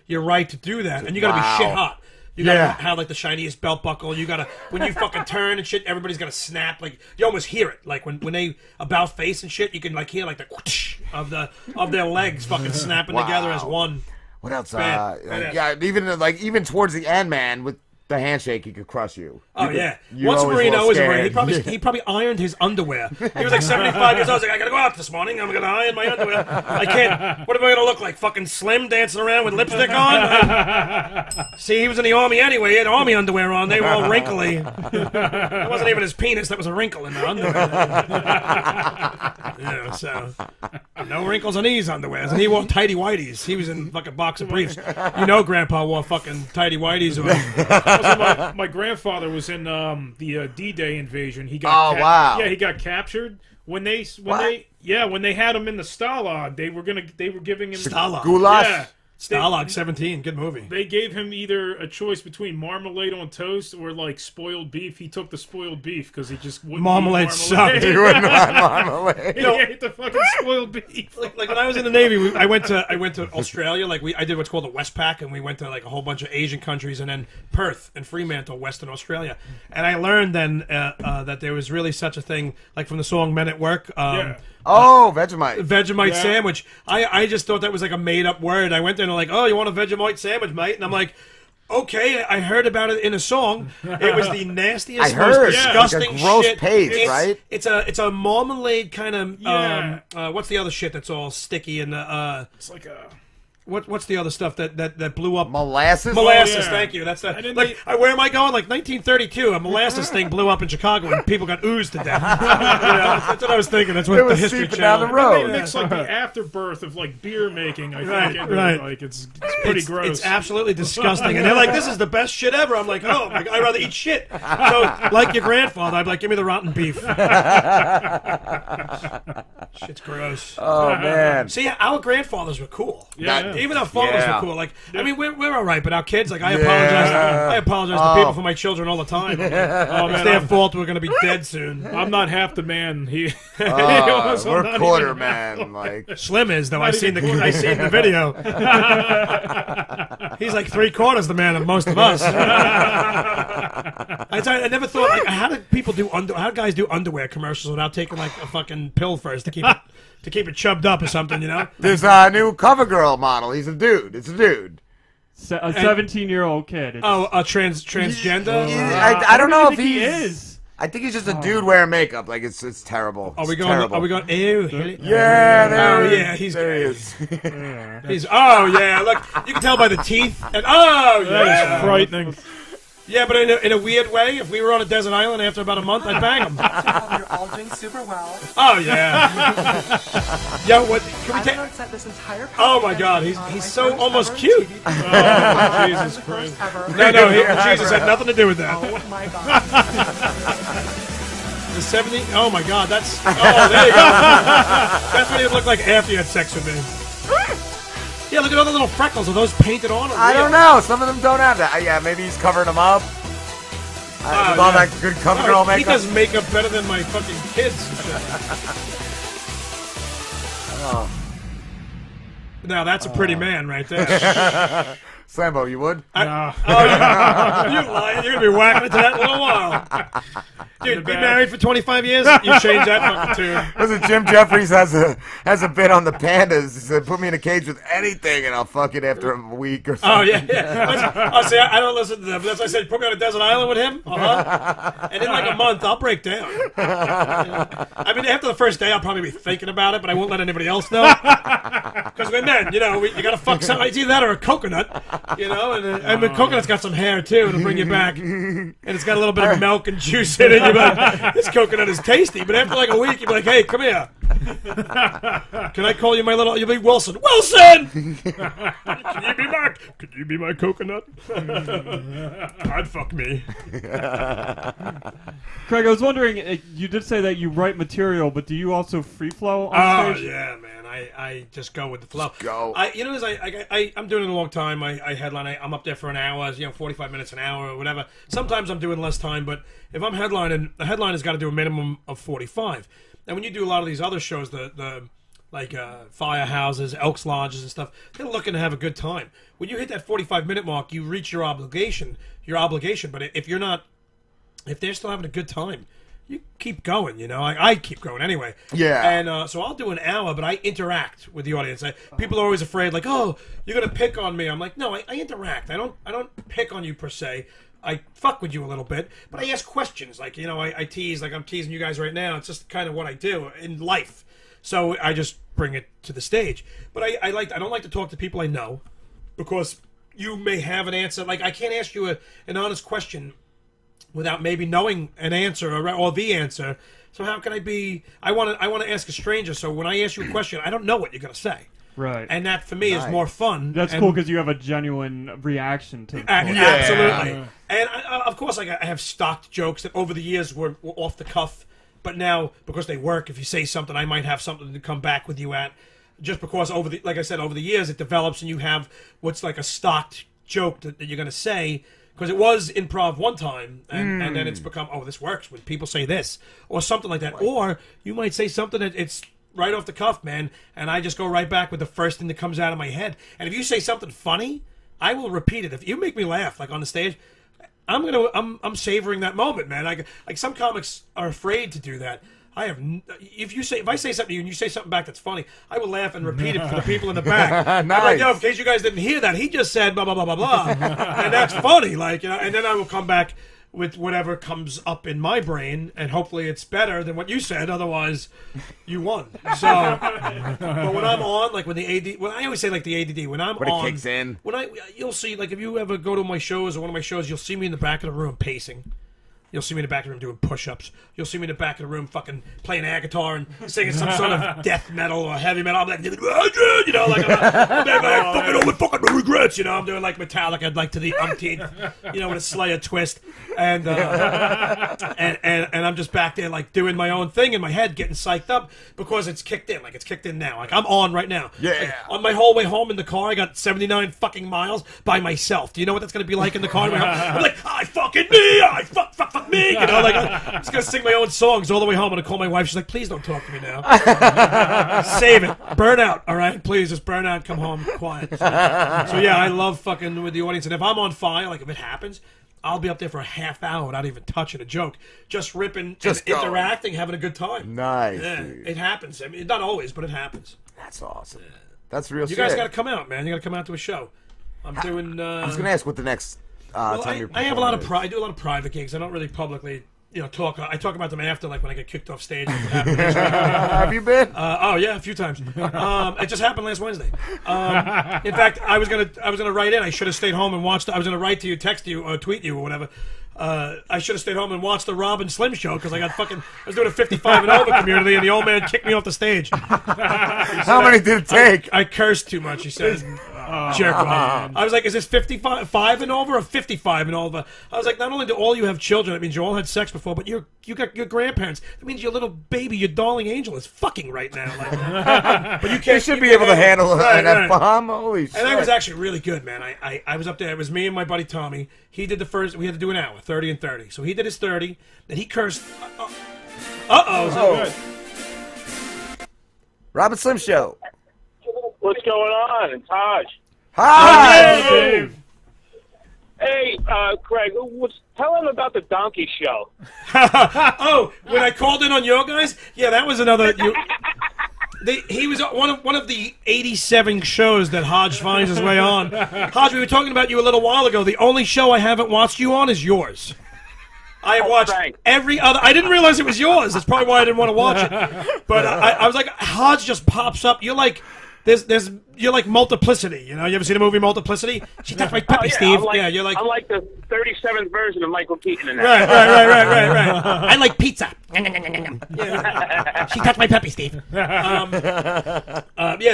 your right to do that, and you got to be shit hot. You gotta have like the shiniest belt buckle. You gotta when you fucking turn and shit, everybody's gonna snap. Like you almost hear it. Like when they about face and shit, you can like hear like the whoosh of their legs fucking snapping together as one. What else? Even towards the end, man, with the handshake, he could crush you. Once Marino was a Marine, he probably ironed his underwear. He was like 75 years old. I was like, I gotta go out this morning. I'm gonna iron my underwear. I can't. What am I gonna look like? Fucking Slim dancing around with lipstick on? See, he was in the Army anyway. He had Army underwear on. They were all wrinkly. That wasn't even his penis. That was a wrinkle in the underwear. So no wrinkles on these underwears. And he wore tighty whities. He was in fucking boxer briefs. You know, Grandpa wore fucking tighty whities. Also, my grandfather was in the D-Day invasion. He got he got captured when they had him in the Stalag. They were giving him goulash. Stalag 17, good movie. They gave him either a choice between marmalade on toast or like spoiled beef. He took the spoiled beef because he just wouldn't Marmalade eat sucked. You wouldn't want marmalade. He ate the fucking spoiled beef. Like when I was in the Navy, I went to Australia. Like I did what's called a Westpac, and we went to like a whole bunch of Asian countries, and then Perth and Fremantle, Western Australia. And I learned then that there was really such a thing, like from the song "Men at Work." Oh, Vegemite. Vegemite sandwich. I just thought that was like a made up word. I went there and they're like, "Oh, you want a Vegemite sandwich, mate?" And I'm like, "Okay." I heard about it in a song. It was the nastiest, most disgusting like a gross shit. paste, right? It's a marmalade kind of. What's the other shit that's all sticky and It's like a. What's the other stuff that blew up? Molasses? Molasses, Oh, yeah. thank you. That's that. Like, where am I going? Like 1932, a molasses thing blew up in Chicago and people got oozed to death. That's what I was thinking. That's what It the was History seeping Channel. down the road. They mix like the afterbirth of like beer making. I think. Right. Like it's pretty gross. It's absolutely disgusting. And they're like, "This is the best shit ever." I'm like, "Oh, my God, I'd rather eat shit." So, like your grandfather, I'd be like, "Give me the rotten beef." Shit's gross. Oh, man. See, our grandfathers were cool. Yeah. Even our fathers Yeah. were cool. Like, I mean, we're all right, but our kids, like, I apologize to people for my children all the time. Like, it's their fault. We're gonna be dead soon. I'm not half the man. He. We're quarter man. Like Slim is though. I seen the video. He's like 3/4 the man of most of us. I never thought, like, how did people do how guys do underwear commercials without taking like a fucking pill first to keep it chubbed up or something, you know? there's a new CoverGirl model. He's a dude. It's a dude. A 17-year-old kid. It's- A transgender. I don't know if think he he's. is. I think he's just a dude wearing makeup. Like it's terrible. Are we It's going? terrible. Are we going? Ew, hit it. Yeah, there. Oh yeah, he's there he great. is. He's oh yeah. Look, you can tell by the teeth. And oh That yeah, is frightening. yeah. But in a weird way, if we were on a desert island after about a month, I'd bang him. You're all doing super well. Oh yeah. Yo, what? Can we I'm take? gonna set this entire Oh my God, he's so almost cute. Oh, Jesus Christ. No, Jesus had nothing to do with that. Oh my god. The 70. Oh my God, that's. Oh, there you go. That's what he would look like after you had sex with me. Yeah, look at all the little freckles. Are those painted on? Or I real? don't know. Some of them don't have that. Yeah, maybe he's covering them up. With all yeah. that good CoverGirl He makeup. does makeup better than my fucking kids. And shit. Now that's a pretty man right there. Sambo, you would? Oh, you're lying. You're gonna be whacking it to that in a little while. Dude, be married for 25 years. You change that fucking tune. Listen, Jim Jeffries has a bit on the pandas. He said, "Put me in a cage with anything, and I'll fuck it after a week or something." Oh yeah. Oh, see, I don't listen to them. That's why I said, put me on a desert island with him. And in like a month, I'll break down. I mean, after the first day, I'll probably be thinking about it, but I won't let anybody else know. Because we're men, you know, you gotta fuck something. It's either that or a coconut, you know. And the coconut's got some hair too to bring you back, and it's got a little bit of milk and juice in it. You're like, this coconut is tasty. But after like a week, you're like, hey, come here. Can I call you my little? You'll be Wilson. Wilson. Could you be my coconut? I'd fuck me. Craig, I was wondering, you did say that you write material, but do you also free flow on stage? Yeah, man. I just go with the flow. go. I'm doing it a long time. I headline. I'm up there for an hour, 45 minutes, an hour, or whatever. Sometimes I'm doing less time, but if I'm headlining, the headliner's got to do a minimum of 45. And when you do a lot of these other shows, the firehouses, Elks Lodges and stuff, they're looking to have a good time. When you hit that 45-minute mark, you reach your obligation. But if they're still having a good time, you keep going, you know. I keep going anyway. Yeah. And so I'll do an hour, but I interact with the audience. People are always afraid, like, oh, you're gonna pick on me. I'm like, no, I interact. I don't pick on you per se. I fuck with you a little bit, but I ask questions. Like, you know, I tease, like I'm teasing you guys right now. It's just kind of what I do in life. So I just bring it to the stage. But I don't like to talk to people I know, because you may have an answer. Like, I can't ask you an honest question without maybe knowing an answer or the answer. So how can I be? I want to ask a stranger. So when I ask you a question, I don't know what you're gonna say. Right. And that for me is more fun. That's cool because you have a genuine reaction to it. Absolutely. And of course, like, I have stocked jokes that over the years were off the cuff, but now because they work, if you say something, I might have something to come back with you at. just because like I said, over the years it develops and you have what's like a stocked joke that you're going to say. Because it was improv one time, and then it's become, oh, this works when people say this, or something like that. Right. Or you might say something that it's right off the cuff, man, and I just go right back with the first thing that comes out of my head. And if you say something funny, I will repeat it. If you make me laugh, like on the stage, I'm savoring that moment, man. Like some comics are afraid to do that. If I say something to you and you say something back that's funny, I will laugh and repeat it for the people in the back. Nice. I'm like, yo, in case you guys didn't hear that, he just said blah blah blah blah blah, and that's funny. Like, and then I will come back with whatever comes up in my brain, and hopefully it's better than what you said. Otherwise, you won. So, but when I'm on, like when I always say like the ADD, when I'm when on, it kicks in, you'll see, like if you ever go to my shows or one of my shows, you'll see me in the back of the room pacing. You'll see me in the back of the room doing push-ups. You'll see me in the back of the room fucking playing air guitar and singing some sort of death metal or heavy metal. I'm like, you know, like I'm fucking over fucking regrets. You know, I'm doing like Metallica, like to the umpteenth, you know, with a Slayer twist, and I'm just back there like doing my own thing in my head, getting psyched up because it's kicked in. Like it's kicked in now. Like I'm on right now. Yeah. Like, on my whole way home in the car, I got 79 fucking miles by myself. Do you know what that's gonna be like in the car? I'm like, I fucking me, I fuck me, you know, like I'm just gonna sing my own songs all the way home. I'm gonna call my wife. She's like, please don't talk to me now. Save it. Burn out, all right? Please just burn out. Come home quiet. So yeah, I love fucking with the audience. And if I'm on fire, like if it happens, I'll be up there for a half hour without even touching a joke, just ripping, just interacting, having a good time. Nice. Yeah, it happens. I mean, not always, but it happens. That's awesome. That's real. You guys got to come out, man. You got to come out to a show. I'm doing. I was gonna ask what the next. I have a lot of I do a lot of private gigs. I don't really publicly, you know, talk. I talk about them after, like when I get kicked off stage. Have you been? Oh yeah, a few times. It just happened last Wednesday. In fact, I was gonna write in. I should have stayed home and watched. I was gonna write to you, text you, or tweet you, or whatever. I should have stayed home and watched the Rob and Slim show because I was doing a 55 and over community, and the old man kicked me off the stage. How many did it take? I cursed too much. He said. Jerk off. I was like, is this 55 and over or 55 and over? I was like, not only do all you have children, that means you all had sex before, but you got your grandparents. That means your little baby, your darling angel is fucking right now. Like, but you can't. You should be able to handle an F-bomb. Holy shit. And that was actually really good, man. I was up there. It was me and my buddy Tommy. He did the first. We had to do an hour, 30 and 30. So he did his 30. Then he cursed. Good. Rob and Slim show. What's going on? It's Hodge. Hi! Hey, Craig, tell him about the donkey show. Oh, when I called in on your guys? Yeah, that was another... he was one of the 87 shows that Hodge finds his way on. Hodge, we were talking about you a little while ago. The only show I haven't watched you on is yours. I have watched every other... I didn't realize it was yours. That's probably why I didn't want to watch it. But I was like, Hodge just pops up. You're like... You're like Multiplicity, you know? You ever seen the movie Multiplicity? She touched my puppy, Steve. You're like... I'm like the 37th version of Michael Keaton in that. Right. I like pizza. She touched my puppy, Steve. Yeah,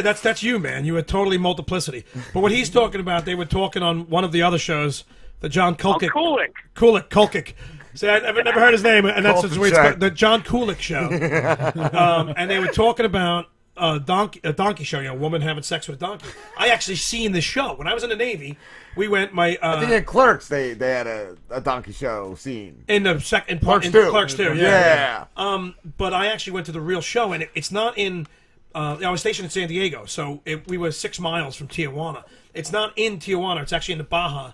that's you, man. You are totally Multiplicity. But what he's talking about, they were talking on one of the other shows, the John Kulik. Kulik. See, I've never heard his name, and that's the John Kulik show. And they were talking about a donkey show, you know, a woman having sex with a donkey. I actually seen this show when I was in the Navy. We went. I think in Clerks they had a donkey show scene in the second part. Clerks 2. Yeah. But I actually went to the real show, and it's not in. I was stationed in San Diego, so we were 6 miles from Tijuana. It's not in Tijuana. It's actually in the Baja,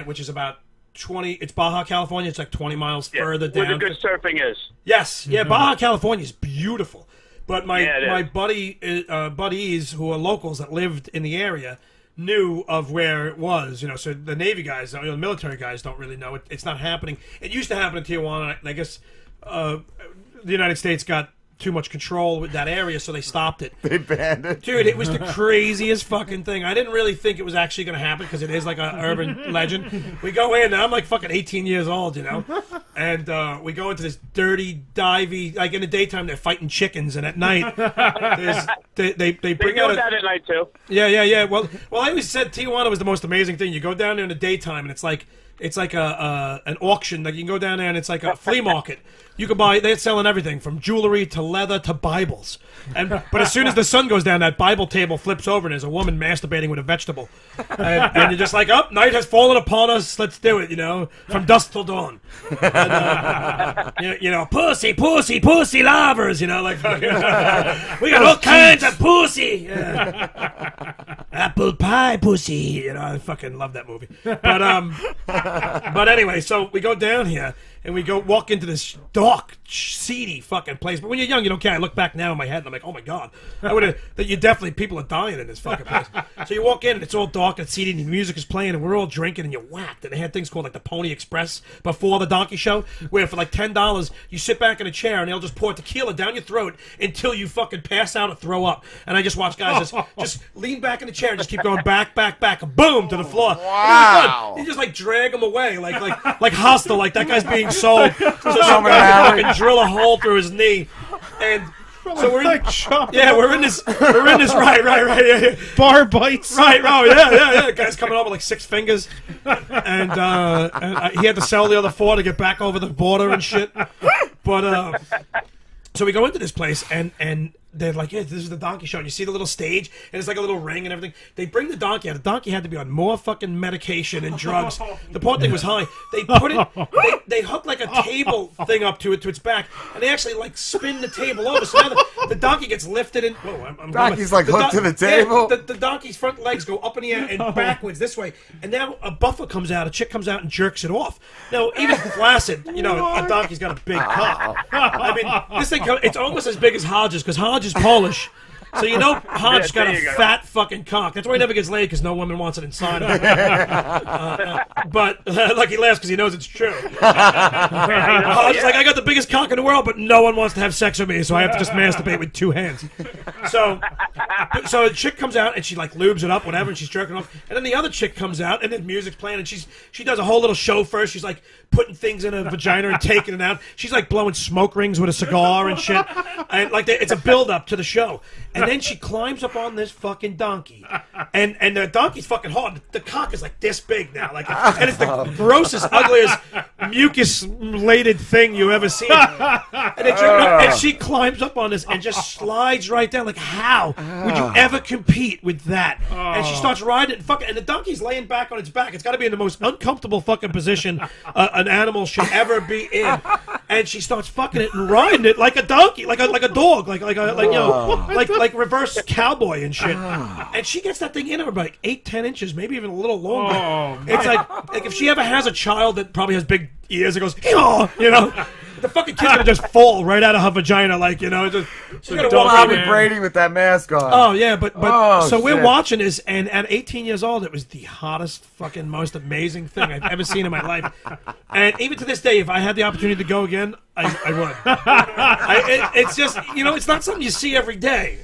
which is about 20. It's Baja, California. It's like 20 miles further down. Where the good surfing is. Yes. Yeah. Baja, California is beautiful. But my buddies who are locals that lived in the area knew of where it was, you know. So the Navy guys, the military guys, don't really know it. It's not happening. It used to happen in Tijuana. I guess the United States got too much control with that area, so they stopped it. They banned it. Dude, it was the craziest fucking thing. I didn't really think it was actually going to happen because it is like an urban legend. We go in, and I'm like fucking 18 years old, you know? And we go into this dirty, divey, like in the daytime they're fighting chickens, and at night they bring out that at night too. Yeah. Well, I always said Tijuana was the most amazing thing. You go down there in the daytime, and it's like It's like an auction. Like you can go down there and it's like a flea market. You can buy. They're selling everything from jewelry to leather to Bibles. But as soon as the sun goes down, that Bible table flips over and there's a woman masturbating with a vegetable. And you're just like, oh, night has fallen upon us. Let's do it. From dusk till dawn. And, pussy, pussy, pussy lovers. Like we got all kinds of pussy. Apple pie pussy. I fucking love that movie. But anyway, so we go down here and we go walk into this dark, seedy fucking place. But when you're young, you don't care. I look back now in my head and I'm like, oh my god, people are dying in this fucking place. So you walk in and it's all dark and seedy and the music is playing and we're all drinking and you're whacked. And they had things called like the Pony Express before the donkey show, where for like $10 you sit back in a chair and they'll just pour tequila down your throat until you fucking pass out or throw up. And I just watch guys just lean back in the chair and just keep going back, boom, to the floor. Wow. You just like drag them away like Hostile, like that guy's being sold. So some guy fucking drill a hole through his knee, and so we're in this right, yeah. Bar bites. Right, oh yeah. Guy's coming up with like 6 fingers, and he had to sell the other 4 to get back over the border and shit. But so we go into this place and they're like, yeah, this is the donkey show. And you see the little stage, and it's like a little ring and everything. They bring the donkey out. The donkey had to be on more fucking medication and drugs. The poor thing was high. They put it, they hook like a table thing up to its back, and they actually like spin the table over. So now the donkey gets lifted in. Whoa, I'm Donkey's like hooked to the table. Yeah, the donkey's front legs go up in the air and backwards this way. And now a buffer comes out, a chick comes out and jerks it off. Now, even flaccid, a donkey's got a big cock. I mean, this thing, it's almost as big as Hodges, because Hodges is Polish. So Hodge got a fat fucking cock. That's why he never gets laid, because no woman wants it inside of him. But like he laughs because he knows it's true. Hodge is like, I got the biggest cock in the world, but no one wants to have sex with me, so I have to just masturbate with 2 hands. So a chick comes out and she like lubes it up, whatever, and she's jerking off. And then the other chick comes out and then music's playing and she does a whole little show first. She's like putting things in her vagina and taking it out. She's like blowing smoke rings with a cigar and shit. And like it's a build up to the show. And then she climbs up on this fucking donkey, and the donkey's fucking hard. The cock is like this big now, and it's the grossest, ugliest, mucus-laden thing you ever seen. And she climbs up on this and just slides right down. Like, how would you ever compete with that? And she starts riding it, and the donkey's laying back on its back. It's got to be in the most uncomfortable fucking position an animal should ever be in. And she starts fucking it and riding it like a donkey, like a dog, like reverse cowboy and shit. And she gets that thing in her about like 8-10 inches, maybe even a little longer. It's like if she ever has a child that probably has big ears, it goes, the fucking kid's gonna just fall right out of her vagina, just. She's gonna walk Bobby Brady with that mask on. Oh yeah, but so we're watching this, and at 18 years old, it was the hottest, fucking, most amazing thing I've ever seen in my life. And even to this day, if I had the opportunity to go again, I would. It's just, it's not something you see every day,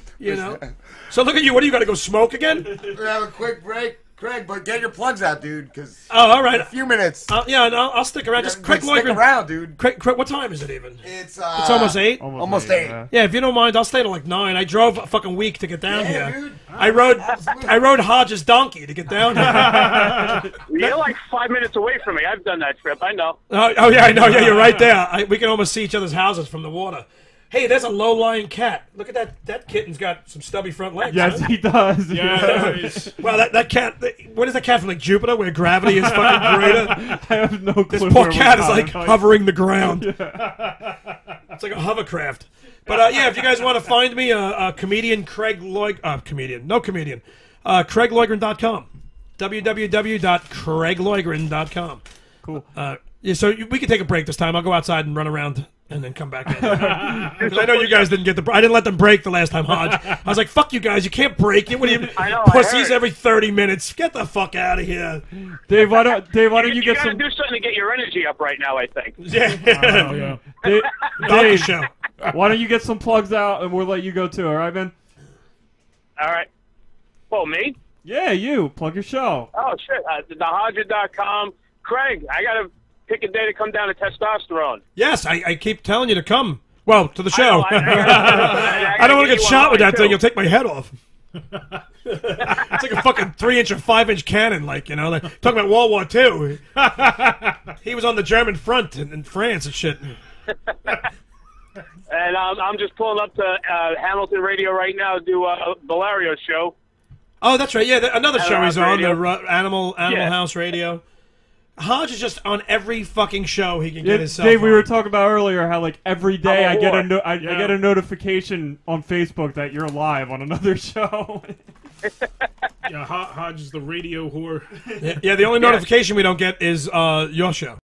So look at you. What do you got to go smoke again? We're gonna have a quick break, Craig. But get your plugs out, dude. Because all right, a few minutes. I'll stick around. Just Craig Loydgren. Stick around, dude. Craig, what time is it even? It's almost 8. Almost 8. Yeah, if you don't mind, I'll stay till like 9. I drove a fucking week to get down here. Dude. I rode Hodge's donkey to get down here. You're like 5 minutes away from me. I've done that trip. I know. Oh yeah, I know. Yeah, you're right there. We can almost see each other's houses from the water. Hey, there's a low-lying cat. Look at that. That kitten's got some stubby front legs. Yes, he does. Yeah. Well, that cat. What is that cat from, like Jupiter, where gravity is fucking greater? I have no clue. This poor cat is like hovering the ground. It's like a hovercraft. But if you guys want to find me, comedian Craig Loydgren, CraigLoydgren.com, www.CraigLoydgren.com. Cool. So we can take a break this time. I'll go outside and run around and then come back in. Because I know you guys didn't get I didn't let them break the last time, Hodge. I was like, fuck you guys. You can't break it. What are you, pussies every 30 minutes? Get the fuck out of here. Dave, why don't you get some... You gotta do something to get your energy up right now, I think. Yeah. Dave, show. Why don't you get some plugs out and we'll let you go too, all right, man? All right. Oh, me? Yeah, you. Plug your show. Oh, shit. TheHodger.com. Craig, I gotta pick a day to come down to Testosterone. Yes, I keep telling you to come. Well, to the show. I I don't want to get shot with that thing. You'll take my head off. It's like a fucking 3-inch or 5-inch cannon, like, you know, like talking about World War II. He was on the German front in France and shit. And I'm just pulling up to Hamilton Radio right now to do Valerio's show. Oh, that's right. Yeah, another show he's on, Radio. the Animal House Radio. Hodge is just on every fucking show he can get himself Dave, we on. were talking about earlier how like every day I get a I get a notification on Facebook that you're live on another show. Yeah, Hodge is the radio whore. Yeah, the only notification we don't get is your show.